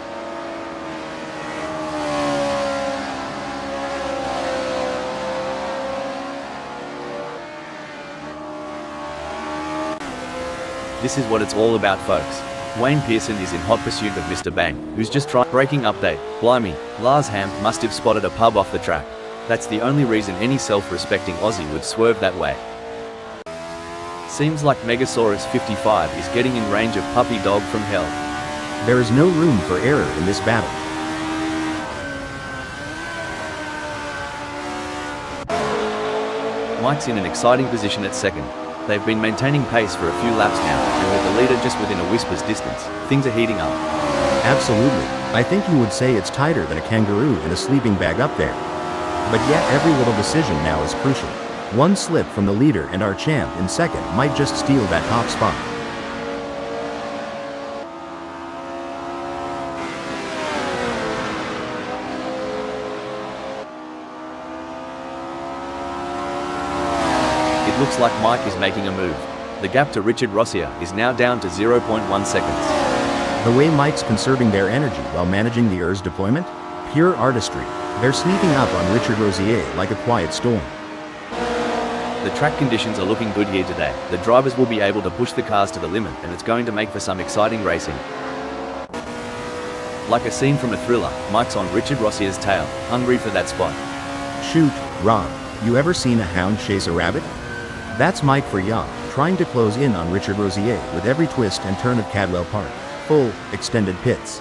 This is what it's all about, folks. Wayne Pearson is in hot pursuit of Mr. Bang, who's just tried breaking update. Blimey, Lars Ham must have spotted a pub off the track. That's the only reason any self-respecting Aussie would swerve that way. Seems like Megasaurus 55 is getting in range of Puppy Dog from hell. There is no room for error in this battle. Mike's in an exciting position at second. They've been maintaining pace for a few laps now, and with the leader just within a whisper's distance, things are heating up. Absolutely. I think you would say it's tighter than a kangaroo in a sleeping bag up there. But yet every little decision now is crucial. One slip from the leader and our champ in second might just steal that top spot. It looks like Mike is making a move. The gap to Richard Rossier is now down to 0.1 seconds. The way Mike's conserving their energy while managing the ERS deployment? Pure artistry. They're sneaking up on Richard Rossier like a quiet storm. The track conditions are looking good here today. The drivers will be able to push the cars to the limit, and it's going to make for some exciting racing. Like a scene from a thriller, Mike's on Richard Rossier's tail, hungry for that spot. Shoot, Rob, you ever seen a hound chase a rabbit? That's Mike for ya, trying to close in on Richard Rossier with every twist and turn of Cadwell Park. Full, extended pits.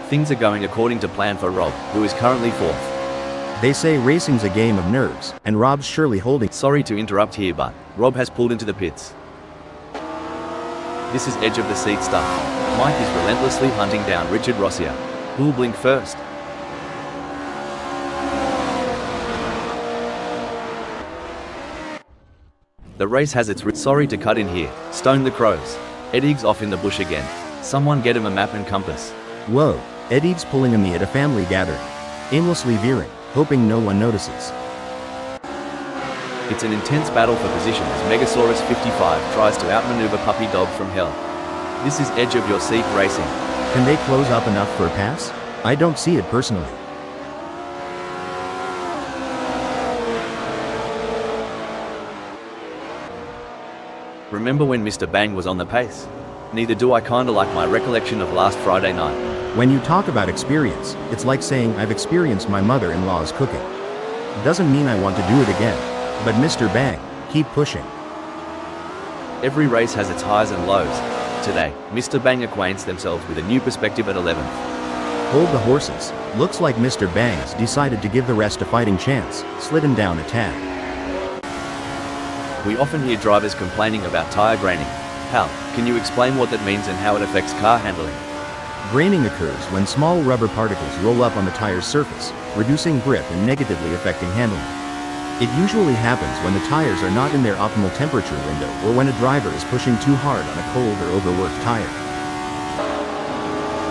Things are going according to plan for Rob, who is currently fourth. They say racing's a game of nerves, and Rob's surely holding. Sorry to interrupt here, but Rob has pulled into the pits. This is edge of the seat stuff. Mike is relentlessly hunting down Richard Rossier. Who'll blink first? The race has its sorry to cut in here. Stone the crows. Eddie's off in the bush again. Someone get him a map and compass. Whoa, Eddie's pulling a me at a family gathering. Aimlessly veering, hoping no one notices. It's an intense battle for position as Megasaurus 55 tries to outmaneuver Puppy Dog from hell. This is edge of your seat racing. Can they close up enough for a pass? I don't see it personally. Remember when Mr. Bang was on the pace? Neither do I kinda like my recollection of last Friday night. When you talk about experience, it's like saying I've experienced my mother-in-law's cooking. Doesn't mean I want to do it again. But Mr. Bang, keep pushing. Every race has its highs and lows. Today, Mr. Bang acquaints themselves with a new perspective at 11th. Hold the horses. Looks like Mr. Bang's decided to give the rest a fighting chance, slidden down a tad. We often hear drivers complaining about tire graining. Hal, can you explain what that means and how it affects car handling? Graining occurs when small rubber particles roll up on the tire's surface, reducing grip and negatively affecting handling. It usually happens when the tires are not in their optimal temperature window or when a driver is pushing too hard on a cold or overworked tire.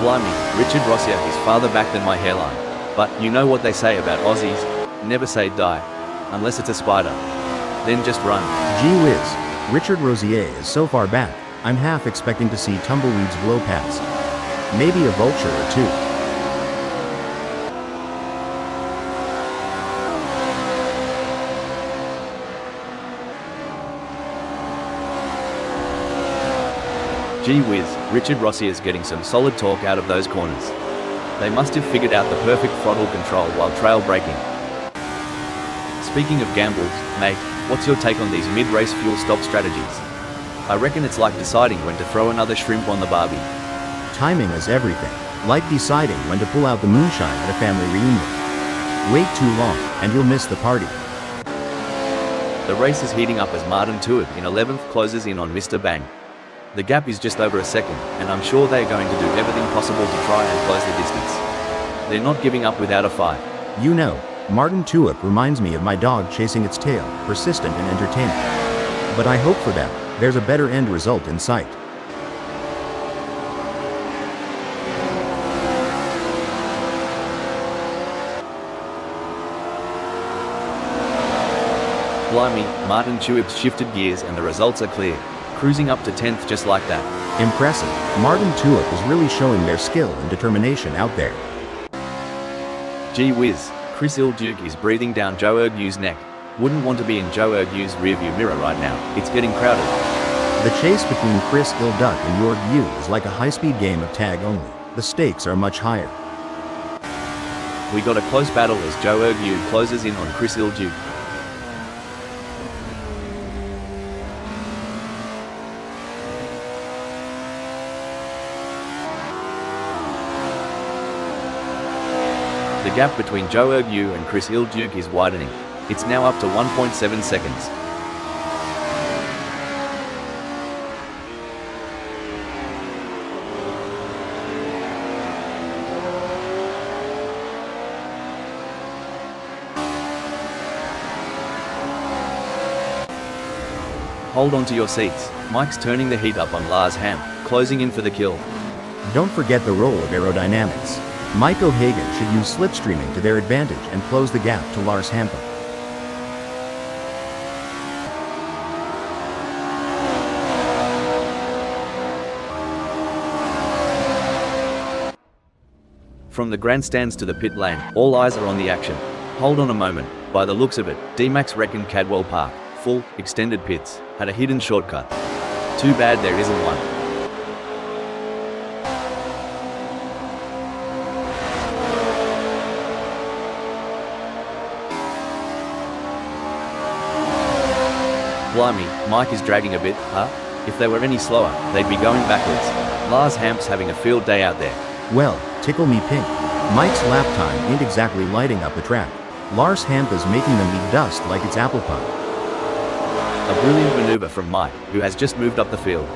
Blimey, Richard Rossier is farther back than my hairline. But you know what they say about Aussies? Never say die. Unless it's a spider. Then just run. Gee whiz, Richard Rosier is so far back, I'm half expecting to see tumbleweeds blow past. Maybe a vulture or two. Gee whiz, Richard Rossier's getting some solid torque out of those corners. They must have figured out the perfect throttle control while trail braking. Speaking of gambles, mate, what's your take on these mid-race fuel stop strategies? I reckon it's like deciding when to throw another shrimp on the barbie. Timing is everything, like deciding when to pull out the moonshine at a family reunion. Wait too long, and you'll miss the party. The race is heating up as Martin Tuib in 11th closes in on Mr. Bang. The gap is just over a second, and I'm sure they're going to do everything possible to try and close the distance. They're not giving up without a fight. You know, Martin Tuip reminds me of my dog chasing its tail, persistent and entertaining. But I hope for them, there's a better end result in sight. Blimey, Martin Tuip's shifted gears and the results are clear. Cruising up to 10th just like that. Impressive. Martin Tuip is really showing their skill and determination out there. Gee whiz, Chris Ilduke is breathing down Joe Ergu's neck. Wouldn't want to be in Joe Ergu's rearview mirror right now. It's getting crowded. The chase between Chris Ilduck and York View is like a high-speed game of tag only. The stakes are much higher. We got a close battle as Joe Ergu closes in on Chris Ilduke. The gap between Joe Ergu and Chris Ilduke is widening. It's now up to 1.7 seconds. Hold on to your seats. Mike's turning the heat up on Lars Hamp, closing in for the kill. Don't forget the role of aerodynamics. Mike O'Hagan should use slipstreaming to their advantage and close the gap to Lars Hampa. From the grandstands to the pit lane, all eyes are on the action. Hold on a moment. By the looks of it, D-Max reckoned Cadwell Park, full, extended pits, had a hidden shortcut. Too bad there isn't one. Blimey, Mike is dragging a bit, huh? If they were any slower, they'd be going backwards. Lars Hamp's having a field day out there. Well, tickle me pink. Mike's lap time ain't exactly lighting up the track. Lars Hamp is making them eat dust like it's apple pie. A brilliant maneuver from Mike, who has just moved up the field.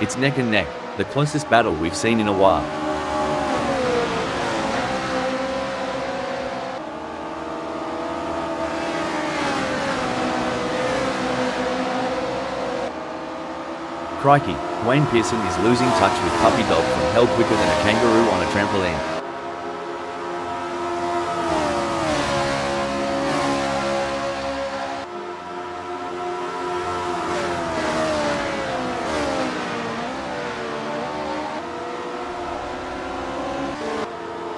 It's neck and neck, the closest battle we've seen in a while. Crikey, Wayne Pearson is losing touch with Puppy Dog from hell quicker than a kangaroo on a trampoline.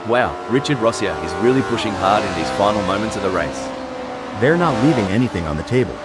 Wow, Richard Rossier is really pushing hard in these final moments of the race. They're not leaving anything on the table.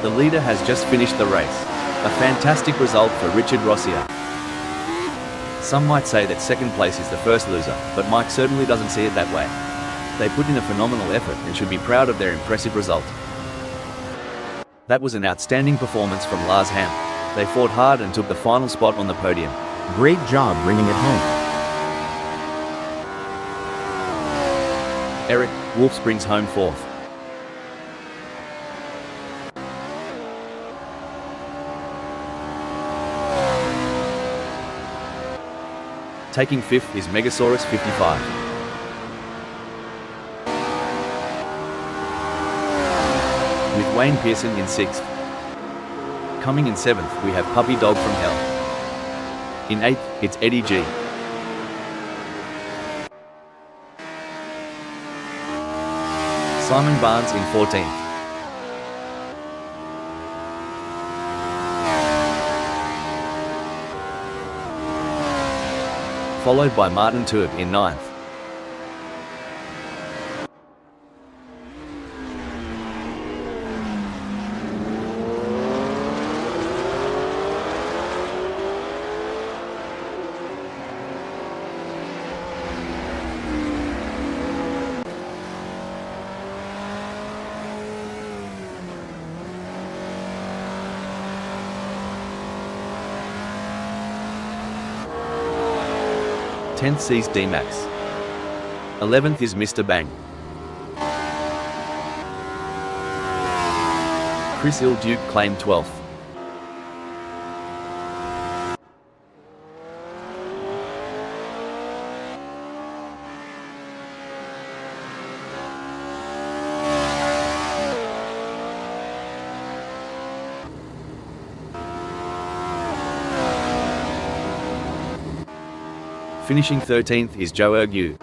The leader has just finished the race. A fantastic result for Richard Rossier. Some might say that second place is the first loser, but Mike certainly doesn't see it that way. They put in a phenomenal effort and should be proud of their impressive result. That was an outstanding performance from Lars Ham. They fought hard and took the final spot on the podium. Great job bringing it home. Eric Wolfs brings home fourth. Taking fifth is Megasaurus 55. With Wayne Pearson in sixth. Coming in seventh, we have Puppy Dog from Hell. In eighth, it's Eddie G. Simon Barnes in 14th. Followed by Martin Turb in 9th. Tenth sees D-Max. 11th is Mr. Bang. Chris Ilduke claimed 12th. Finishing 13th is Joe Ergu.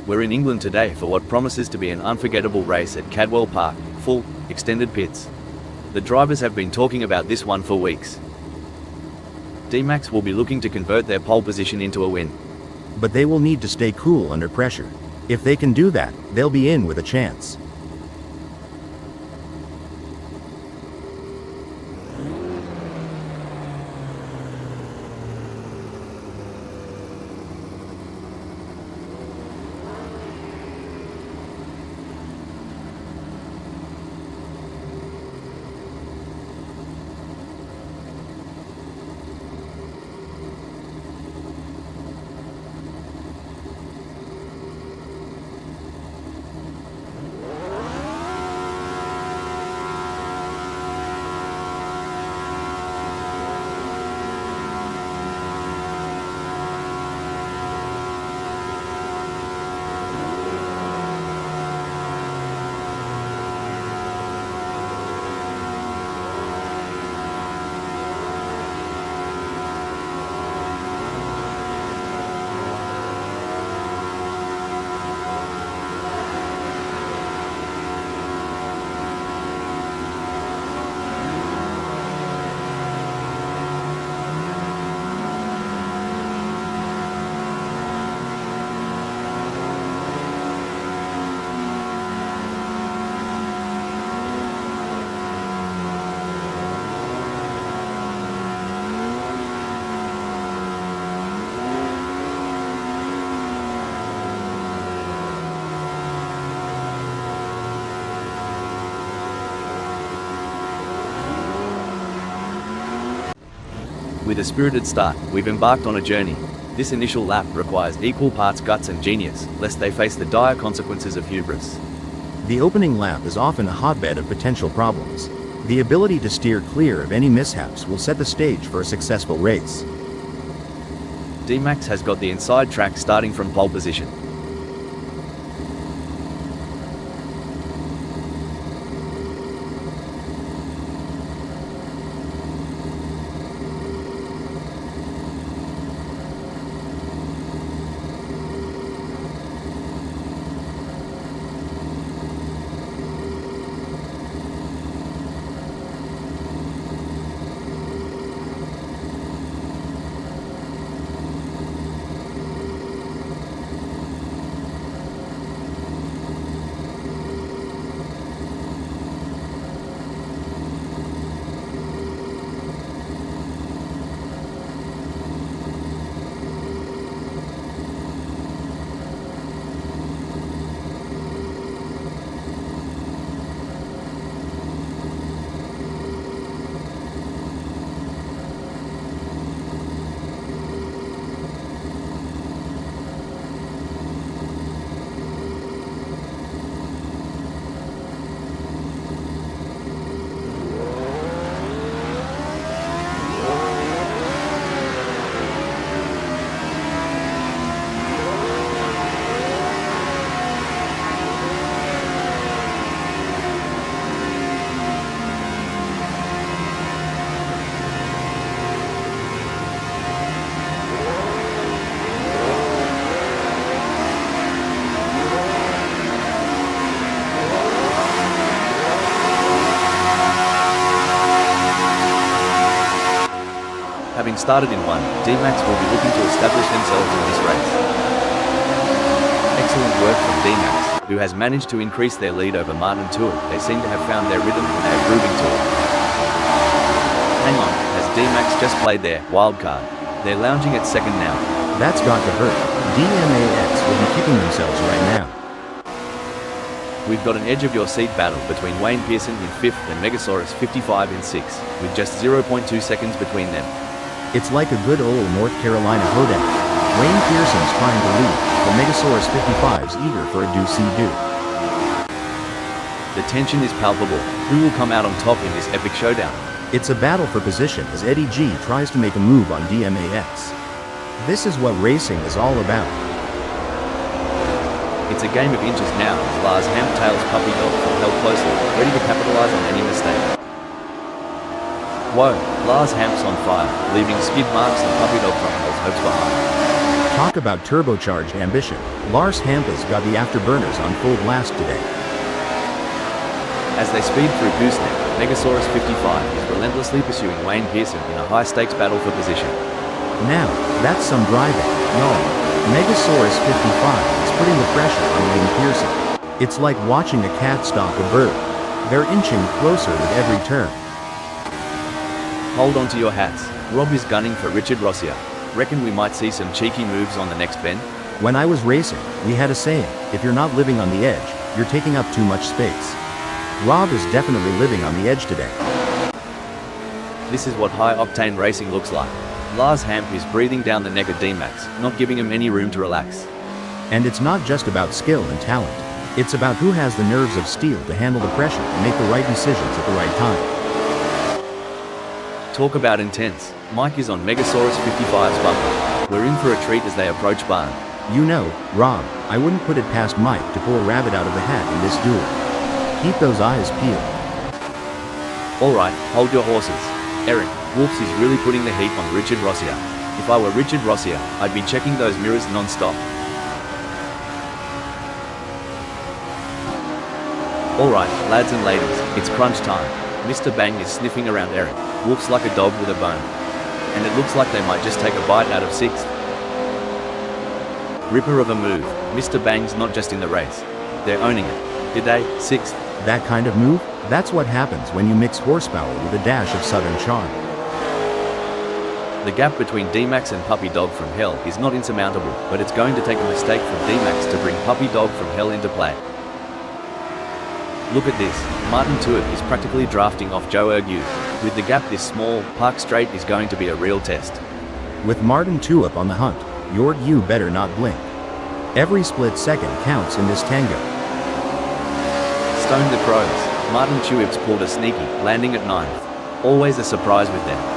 We're in England today for what promises to be an unforgettable race at Cadwell Park, full, extended pits. The drivers have been talking about this one for weeks. D-Max will be looking to convert their pole position into a win. But they will need to stay cool under pressure. If they can do that, they'll be in with a chance. With a spirited start, we've embarked on a journey. This initial lap requires equal parts guts and genius, lest they face the dire consequences of hubris. The opening lap is often a hotbed of potential problems. The ability to steer clear of any mishaps will set the stage for a successful race. D-Max has got the inside track starting from pole position. Having started in one, D-Max will be looking to establish themselves in this race. Excellent work from D-Max, who has managed to increase their lead over Martin Tour. They seem to have found their rhythm and they are grooving to it. Hang on, has D-Max just played their wild card? They're lounging at second now. That's got to hurt. DMAX will be kicking themselves right now. We've got an edge of your seat battle between Wayne Pearson in 5th and Megasaurus 55 in 6th, with just 0.2 seconds between them. It's like a good old North Carolina hoedown. Wayne Pearson's trying to lead, but Megasaurus 55's eager for a do-see-do. The tension is palpable. Who will come out on top in this epic showdown? It's a battle for position as Eddie G tries to make a move on DMAX. This is what racing is all about. It's a game of inches now as Lars Hamp tails Puppy Dog from held closely, ready to capitalize on any mistake. Whoa, Lars Hamp's on fire, leaving skid marks and Puppy Dog from hell's hopes behind. Talk about turbocharged ambition. Lars Hampa's got the afterburners on full blast today. As they speed through Gooseneck, Megasaurus 55 is relentlessly pursuing Wayne Pearson in a high-stakes battle for position. Now, that's some driving. No, Megasaurus 55 is putting the pressure on Wayne Pearson. It's like watching a cat stalk a bird. They're inching closer with every turn. Hold on to your hats. Rob is gunning for Richard Rossier. Reckon we might see some cheeky moves on the next bend? When I was racing, we had a saying, if you're not living on the edge, you're taking up too much space. Rob is definitely living on the edge today. This is what high-octane racing looks like. Lars Hamp is breathing down the neck of D-Max, not giving him any room to relax. And it's not just about skill and talent. It's about who has the nerves of steel to handle the pressure and make the right decisions at the right time. Talk about intense. Mike is on Megasaurus 55's bumper. We're in for a treat as they approach Barn. You know, Rob, I wouldn't put it past Mike to pull a rabbit out of the hat in this duel. Keep those eyes peeled. Alright, hold your horses. Eric, Wolfs is really putting the heat on Richard Rossier. If I were Richard Rossier, I'd be checking those mirrors non-stop. Alright, lads and ladies, it's crunch time. Mr. Bang is sniffing around Eric. Wolf's like a dog with a bone. And it looks like they might just take a bite out of 6th. Ripper of a move. Mr. Bang's not just in the race. They're owning it. Did they? 6th. That kind of move? That's what happens when you mix horsepower with a dash of southern charm. The gap between D-Max and Puppy Dog from Hell is not insurmountable, but it's going to take a mistake from D-Max to bring Puppy Dog from Hell into play. Look at this. Martin Tuitt is practically drafting off Joe Ergue. With the gap this small, Park Straight is going to be a real test. With Martin Tulip on the hunt, you better not blink. Every split second counts in this tango. Stone the Crows. Martin Tulip's pulled a sneaky, landing at 9th. Always a surprise with them.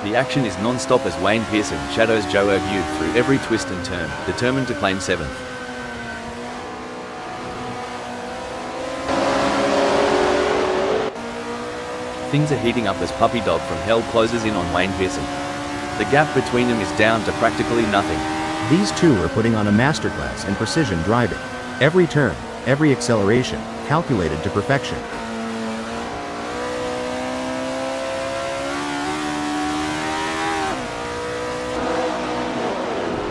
The action is non-stop as Wayne Pearson shadows Joe Ergue through every twist and turn, determined to claim 7th. Things are heating up as Puppy Dog from Hell closes in on Wayne Pearson. The gap between them is down to practically nothing. These two are putting on a masterclass in precision driving. Every turn, every acceleration, calculated to perfection.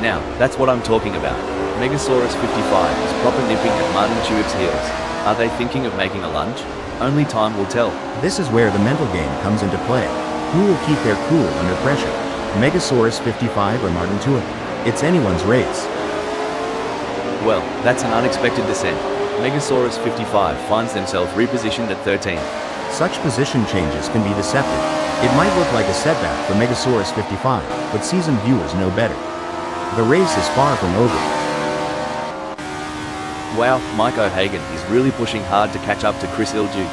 Now, that's what I'm talking about. Megasaurus 55 is proper nipping at Martin Tulip's heels. Are they thinking of making a lunge? Only time will tell. This is where the mental game comes into play. Who will keep their cool under pressure? Megasaurus 55 or Martin Tulip? It's anyone's race. Well, that's an unexpected descent. Megasaurus 55 finds themselves repositioned at 13th. Such position changes can be deceptive. It might look like a setback for Megasaurus 55, but seasoned viewers know better. The race is far from over. Wow, Mike O'Hagan is really pushing hard to catch up to Chris Ilduke.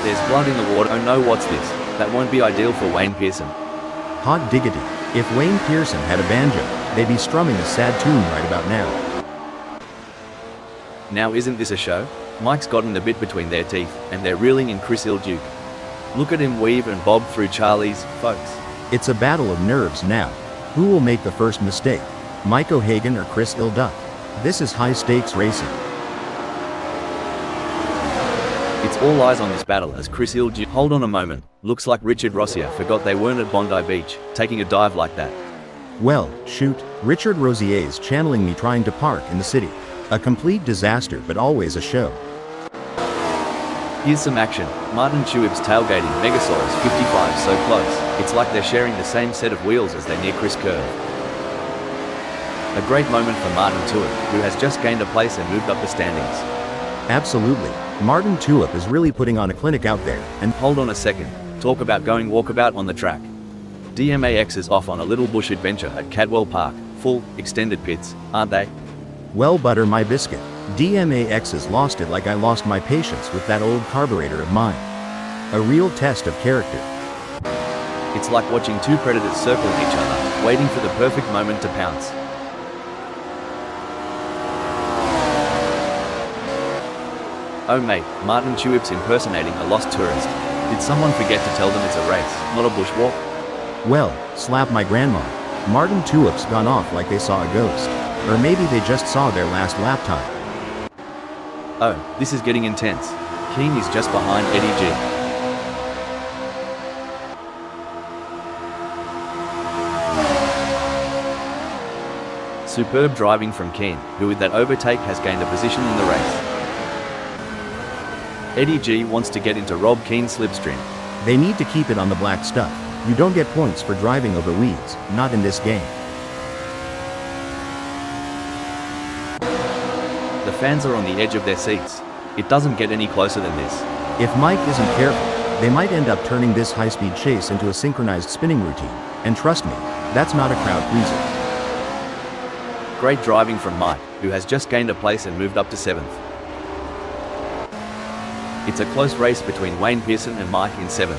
There's blood in the water. Oh no, what's this? That won't be ideal for Wayne Pearson. Hot diggity. If Wayne Pearson had a banjo, they'd be strumming a sad tune right about now. Now isn't this a show? Mike's gotten a bit between their teeth, and they're reeling in Chris Ilduke. Look at him weave and bob through Charlie's, folks. It's a battle of nerves now. Who will make the first mistake? Mike O'Hagan or Chris Ilduke? This is high-stakes racing. It's all eyes on this battle as Chris Ilduke. Hold on a moment. Looks like Richard Rossier forgot they weren't at Bondi Beach, taking a dive like that. Well, shoot, Richard Rosier's channeling me trying to park in the city. A complete disaster, but always a show. Here's some action. Martin Tulip's tailgating Megasaurus 55 so close, it's like they're sharing the same set of wheels as they near Chris Curve. A great moment for Martin Tulip, who has just gained a place and moved up the standings. Absolutely. Martin Tulip is really putting on a clinic out there. And hold on a second, talk about going walkabout on the track. DMAX is off on a little bush adventure at Cadwell Park, full, extended pits, aren't they? Well, butter my biscuit. DMAX has lost it like I lost my patience with that old carburetor of mine. A real test of character. It's like watching two predators circling each other, waiting for the perfect moment to pounce. Oh mate, Martin Tulip's impersonating a lost tourist. Did someone forget to tell them it's a race, not a bushwalk? Well, slap my grandma. Martin Tulip's gone off like they saw a ghost. Or maybe they just saw their last lap time. Oh, this is getting intense. Keen is just behind Eddie G. Superb driving from Keen, who with that overtake has gained a position in the race. Eddie G wants to get into Rob Keen's slipstream. They need to keep it on the black stuff. You don't get points for driving over weeds, not in this game. The fans are on the edge of their seats. It doesn't get any closer than this. If Mike isn't careful, they might end up turning this high-speed chase into a synchronized spinning routine. And trust me, that's not a crowd pleaser. Great driving from Mike, who has just gained a place and moved up to 7th. It's a close race between Wayne Pearson and Mike in 7th.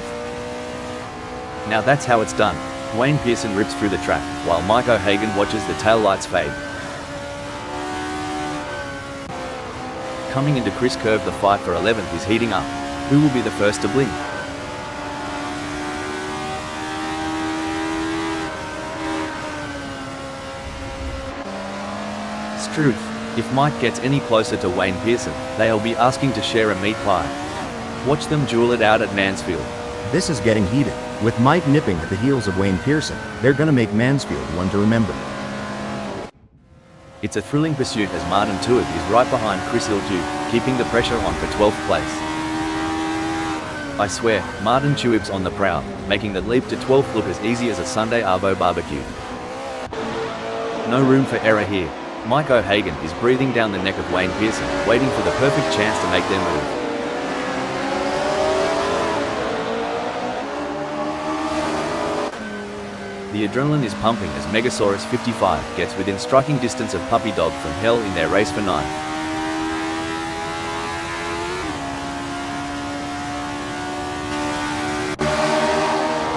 Now that's how it's done. Wayne Pearson rips through the track, while Mike O'Hagan watches the taillights fade. Coming into Chris Curve, the fight for 11th is heating up. Who will be the first to blink? Struth. If Mike gets any closer to Wayne Pearson, they'll be asking to share a meat pie. Watch them duel it out at Mansfield. This is getting heated. With Mike nipping at the heels of Wayne Pearson, they're gonna make Mansfield one to remember. It's a thrilling pursuit as Martin Tulip is right behind Chris Ilduke, keeping the pressure on for 12th place. I swear, Martin Tulip's on the prowl, making the leap to 12th look as easy as a Sunday Arvo barbecue. No room for error here. Mike O'Hagan is breathing down the neck of Wayne Pearson, waiting for the perfect chance to make their move. The adrenaline is pumping as Megasaurus 55 gets within striking distance of Puppy Dog from Hell in their race for 9.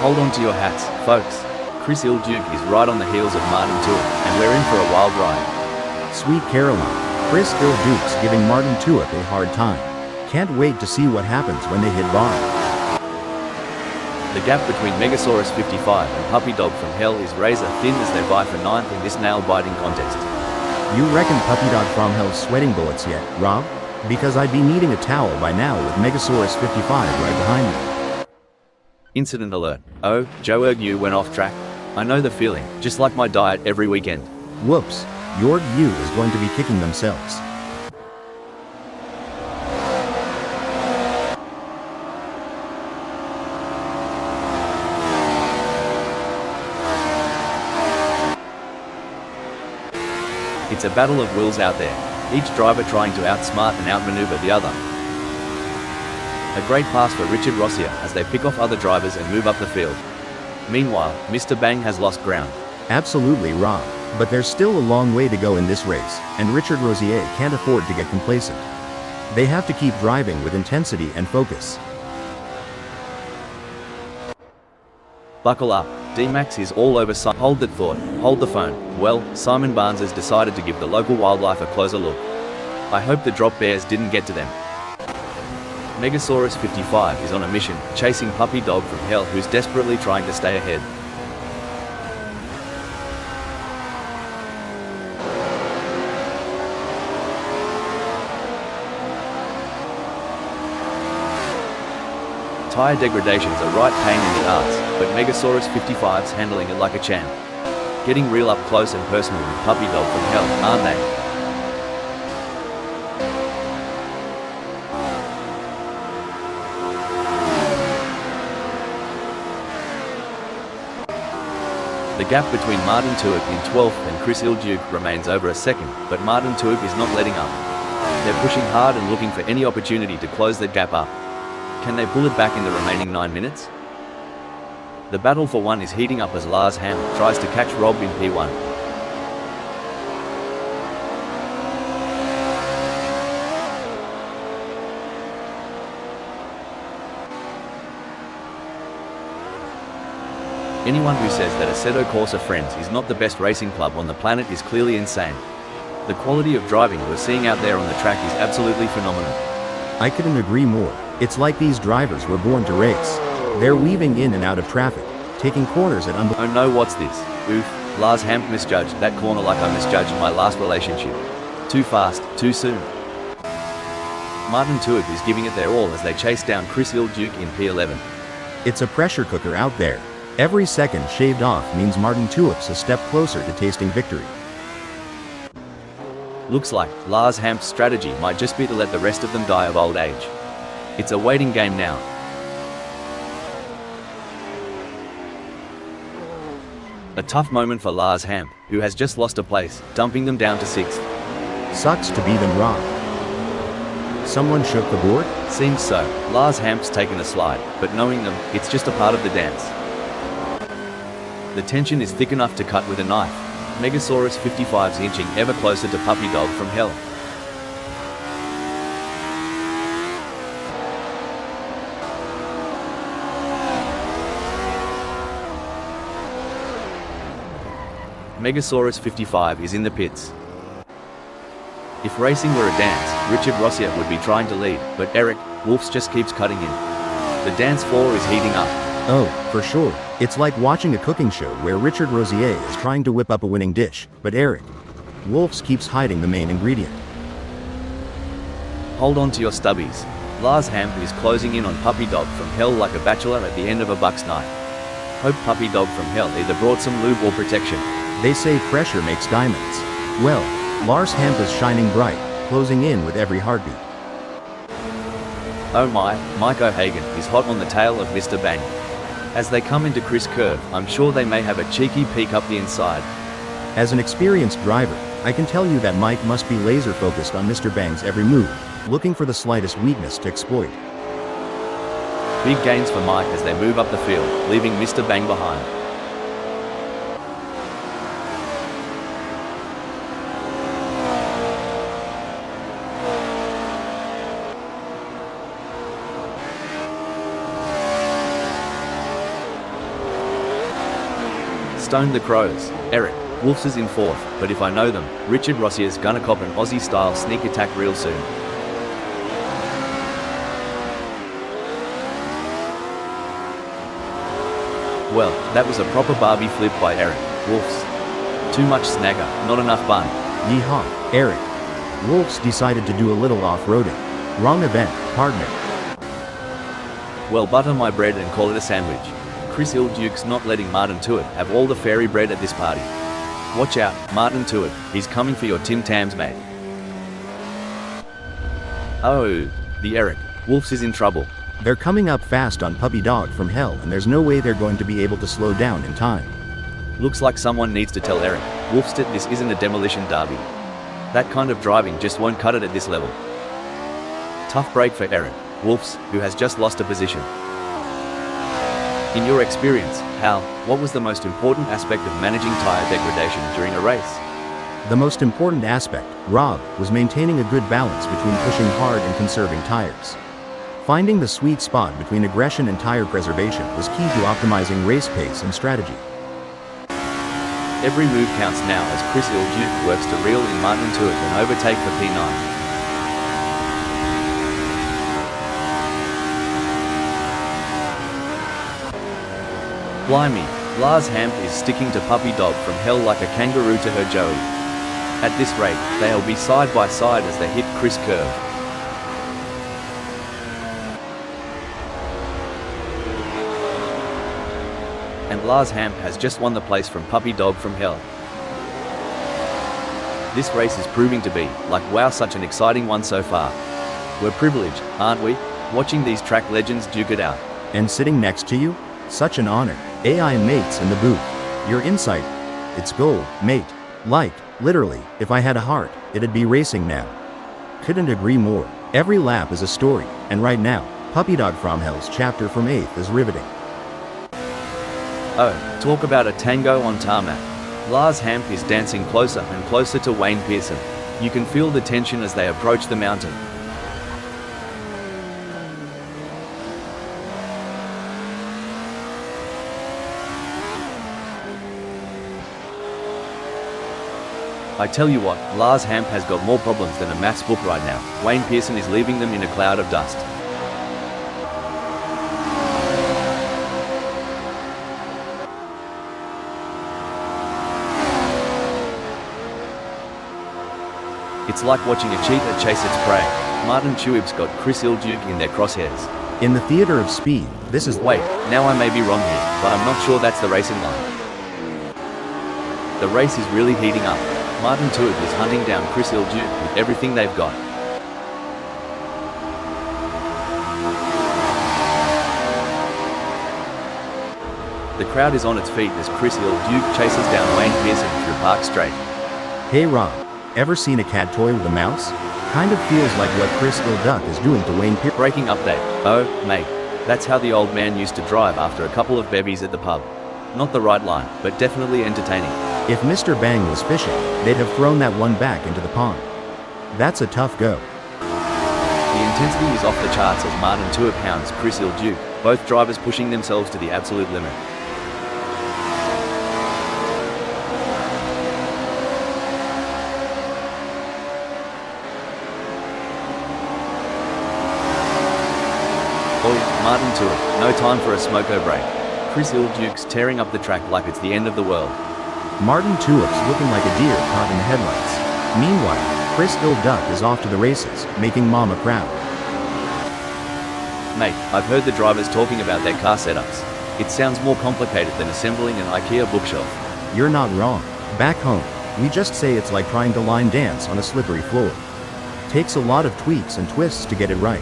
Hold on to your hats, folks. Chris Ilduke is right on the heels of Martin Tour, and we're in for a wild ride. Sweet Caroline, Chris Ilduke's giving Martin Tuick a hard time. Can't wait to see what happens when they hit bottom. The gap between Megasaurus 55 and Puppy Dog from Hell is razor thin as they vie for 9th in this nail-biting contest. You reckon Puppy Dog from Hell's sweating bullets yet, Rob? Because I'd be needing a towel by now with Megasaurus 55 right behind me. Incident alert. Oh, Joe Ergu went off track. I know the feeling, just like my diet every weekend. Whoops, your U is going to be kicking themselves. It's a battle of wills out there, each driver trying to outsmart and outmaneuver the other. A great pass for Richard Rossier as they pick off other drivers and move up the field. Meanwhile, Mr. Bang has lost ground. Absolutely, Rob. But there's still a long way to go in this race, and Richard Rossier can't afford to get complacent. They have to keep driving with intensity and focus. Buckle up. D-Max is all over. Hold that thought. Hold the phone. Well, Simon Barnes has decided to give the local wildlife a closer look. I hope the drop bears didn't get to them. Megasaurus 55 is on a mission, chasing Puppy Dog from Hell, who's desperately trying to stay ahead. Tire degradation's a right pain in the arse, but Megasaurus 55's handling it like a champ. Getting real up close and personal with Puppy Dog from Hell, aren't they? The gap between Martin Tuick in 12th and Chris Ilduke remains over a second, but Martin Tuick is not letting up. They're pushing hard and looking for any opportunity to close that gap up. Can they pull it back in the remaining 9 minutes? The battle for 1 is heating up as Lars Ham tries to catch Rob in P1. Anyone who says that Assetto Corsa Friends is not the best racing club on the planet is clearly insane. The quality of driving we're seeing out there on the track is absolutely phenomenal. I couldn't agree more. It's like these drivers were born to race. They're weaving in and out of traffic, taking corners at Oh no, what's this? Oof, Lars Hamp misjudged that corner like I misjudged my last relationship. Too fast, too soon. Martin Tuick is giving it their all as they chase down Chris Ilduke in P11. It's a pressure cooker out there. Every second shaved off means Martin Tuick's a step closer to tasting victory. Looks like Lars Hamp's strategy might just be to let the rest of them die of old age. It's a waiting game now. A tough moment for Lars Hamp, who has just lost a place, dumping them down to 6th. Sucks to be them, Rob. Someone shook the board? Seems so. Lars Hamp's taken a slide, but knowing them, it's just a part of the dance. The tension is thick enough to cut with a knife. Megasaurus 55's inching ever closer to Puppy Dog from Hell. Megasaurus 55 is in the pits. If racing were a dance, Richard Rossier would be trying to lead, but Eric Wolfs just keeps cutting in. The dance floor is heating up. Oh, for sure. It's like watching a cooking show where Richard Rossier is trying to whip up a winning dish, but Eric Wolfs keeps hiding the main ingredient. Hold on to your stubbies. Lars Hamp is closing in on Puppy Dog from Hell like a bachelor at the end of a Bucks night. Hope Puppy Dog from Hell either brought some lube or protection. They say pressure makes diamonds. Well, Lars Hamp is shining bright, closing in with every heartbeat. Oh my, Mike O'Hagan is hot on the tail of Mr. Bang. As they come into Chris Curve, I'm sure they may have a cheeky peek up the inside. As an experienced driver, I can tell you that Mike must be laser focused on Mr. Bang's every move, looking for the slightest weakness to exploit. Big gains for Mike as they move up the field, leaving Mr. Bang behind. Stone the Crows. Eric Wolfs is in fourth, but if I know them, Richard Rossier's gonna cop an Aussie-style sneak attack real soon. Well, that was a proper Barbie flip by Eric Wolfs. Too much snagger, not enough bun. Yeehaw, Eric Wolfs decided to do a little off-roading. Wrong event, partner. Well, butter my bread and call it a sandwich. Chris Duke's not letting Martin Tuitt have all the fairy bread at this party. Watch out, Martin Tuitt, he's coming for your Tim Tams, mate. Oh, the Eric Wolfs is in trouble. They're coming up fast on Puppy Dog from hell, and there's no way they're going to be able to slow down in time. Looks like someone needs to tell Eric Wolfs that this isn't a demolition derby. That kind of driving just won't cut it at this level. Tough break for Eric Wolfs, who has just lost a position. In your experience, Hal, what was the most important aspect of managing tyre degradation during a race? The most important aspect, Rob, was maintaining a good balance between pushing hard and conserving tires. Finding the sweet spot between aggression and tire preservation was key to optimizing race pace and strategy. Every move counts now as Chris Duke works to reel in Martin Tuitt and overtake for P9. Blimey, Lars Hamp is sticking to Puppy Dog from hell like a kangaroo to her Joey. At this rate, they'll be side by side as they hit Chris curve. And Lars Hamp has just won the place from Puppy Dog from hell. This race is proving to be, like wow, such an exciting one so far. We're privileged, aren't we, watching these track legends duke it out. And sitting next to you? Such an honor. AI mates in the booth. Your insight. It's gold, mate. Like, literally, if I had a heart, it'd be racing now. Couldn't agree more. Every lap is a story, and right now, Puppy Dog from Hell's chapter from 8th is riveting. Oh, talk about a tango on tarmac. Lars Hamp is dancing closer and closer to Wayne Pearson. You can feel the tension as they approach the mountain. I tell you what, Lars Hamp has got more problems than a maths book right now. Wayne Pearson is leaving them in a cloud of dust. It's like watching a cheetah chase its prey. Martin Tuitt's got Chris Duke in their crosshairs. In the theater of speed, this is... Wait, now I may be wrong here, but I'm not sure that's the racing line. The race is really heating up. Martin Tuitt is hunting down Chris Duke with everything they've got. The crowd is on its feet as Chris Duke chases down Wayne Pearson through Park Straight. Hey Rob, ever seen a cat toy with a mouse? Kind of feels like what Chris Duck is doing to Wayne Pearson. Breaking update. Oh, mate. That's how the old man used to drive after a couple of bevies at the pub. Not the right line, but definitely entertaining. If Mr. Bang was fishing, they'd have thrown that one back into the pond. That's a tough go. The intensity is off the charts as Martin Tuitt pounds Chris Duke, both drivers pushing themselves to the absolute limit. Oi, Martin Tuitt, no time for a smoko break. Chris Duke's tearing up the track like it's the end of the world. Martin Tuitt's looking like a deer caught in the headlights. Meanwhile, Chris Duck is off to the races, making Mama proud. Mate, I've heard the drivers talking about their car setups. It sounds more complicated than assembling an IKEA bookshelf. You're not wrong. Back home, we just say it's like trying to line dance on a slippery floor. Takes a lot of tweaks and twists to get it right.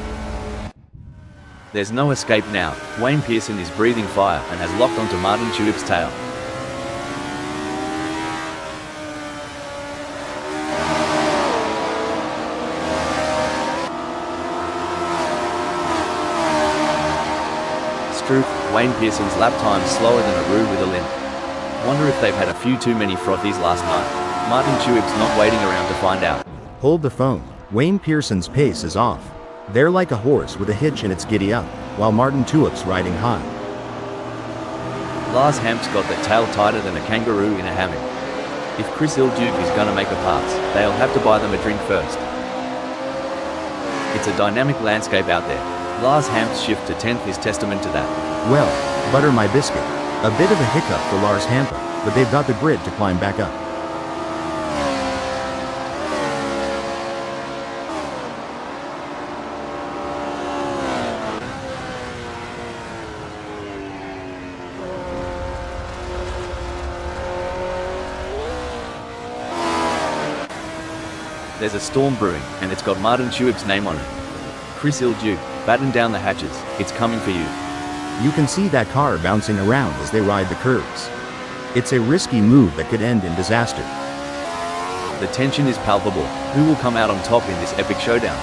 There's no escape now. Wayne Pearson is breathing fire and has locked onto Martin Tuitt's tail. truth, Wayne Pearson's lap time's slower than a roux with a limp. Wonder if they've had a few too many frothies last night. Martin Truex not waiting around to find out. Hold the phone. Wayne Pearson's pace is off. They're like a horse with a hitch in its giddy up, while Martin Truex riding high. Lars Hamp's got that tail tighter than a kangaroo in a hammock. If Chris Ilduke is gonna make a pass, they'll have to buy them a drink first. It's a dynamic landscape out there. Lars Hamp's shift to 10th is testament to that. Well, butter my biscuit. A bit of a hiccup for Lars Hampa, but they've got the grit to climb back up. There's a storm brewing, and it's got Martin Truex's name on it. Chris Ilduke, batten down the hatches, it's coming for you. You can see that car bouncing around as they ride the curves. It's a risky move that could end in disaster. The tension is palpable. Who will come out on top in this epic showdown?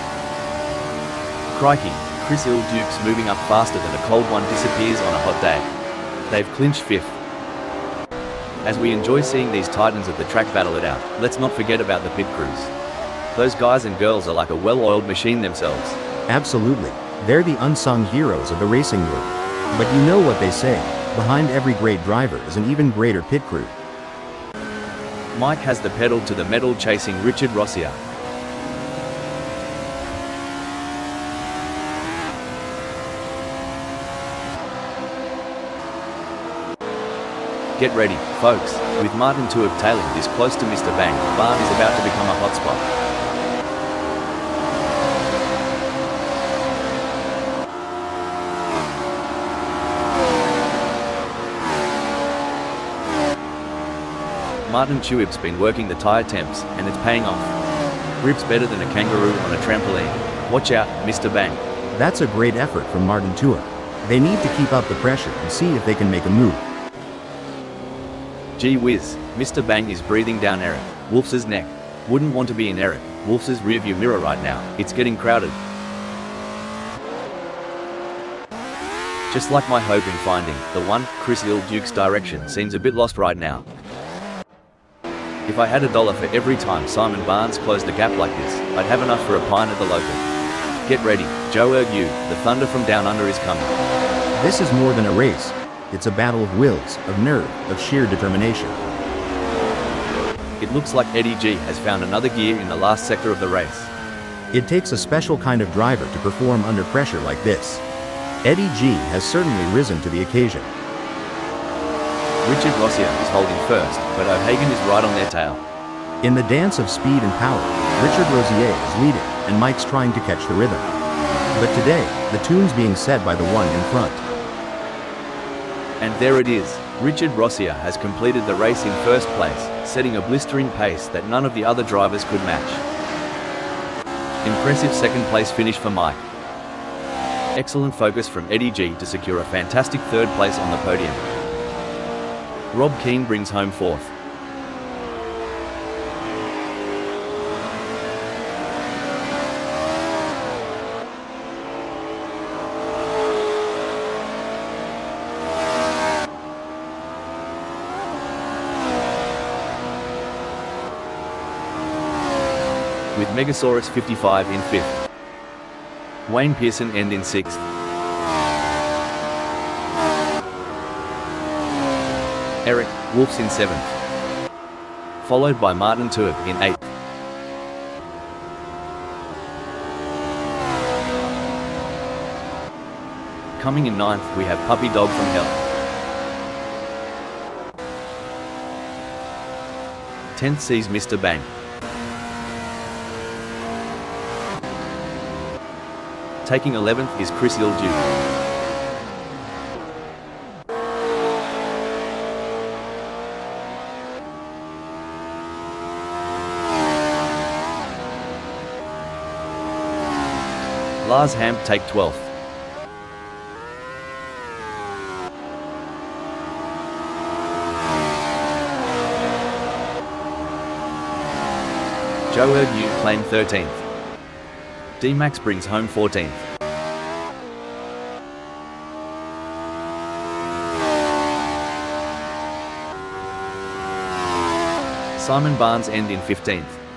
Crikey, Chris Ilduke's moving up faster than a cold one disappears on a hot day. They've clinched 5th. As we enjoy seeing these titans of the track battle it out, let's not forget about the pit crews. Those guys and girls are like a well-oiled machine themselves. Absolutely. They're the unsung heroes of the racing world. But you know what they say, behind every great driver is an even greater pit crew. Mike has the pedal to the metal chasing Richard Rossier. Get ready, folks, with Martin Truex tailing this close to Mr. Bang, the barn is about to become a hotspot. Martin Truex's been working the tyre temps, and it's paying off. Grip's better than a kangaroo on a trampoline. Watch out, Mr. Bang. That's a great effort from Martin Truex. They need to keep up the pressure and see if they can make a move. Gee whiz, Mr. Bang is breathing down Eric Wolf's neck. Wouldn't want to be in Eric Wolf's rearview mirror right now. It's getting crowded. Just like my hope in finding the one, Chris Ilduke's direction seems a bit lost right now. If I had $1 for every time Simon Barnes closed the gap like this, I'd have enough for a pint at the local. Get ready, Joe Ergue, the thunder from down under is coming. This is more than a race. It's a battle of wills, of nerve, of sheer determination. It looks like Eddie G has found another gear in the last sector of the race. It takes a special kind of driver to perform under pressure like this. Eddie G has certainly risen to the occasion. Richard Rossier is holding first, but O'Hagan is right on their tail. In the dance of speed and power, Richard Rossier is leading, and Mike's trying to catch the rhythm. But today, the tune's being set by the one in front. And there it is. Richard Rossier has completed the race in first place, setting a blistering pace that none of the other drivers could match. Impressive second place finish for Mike. Excellent focus from Eddie G to secure a fantastic third place on the podium. Rob Keane brings home 4th. With Megasaurus 55 in 5th. Wayne Pearson end in 6th. Eric Wolf's in 7th. Followed by Martin Truex in 8th. Coming in 9th we have Puppy Dog from Hell. 10th sees Mr. Bang. Taking 11th is Chris Ilduke. Lars Hamp take 12th. Joe Ergue claimed 13th. D-Max brings home 14th. Simon Barnes end in 15th.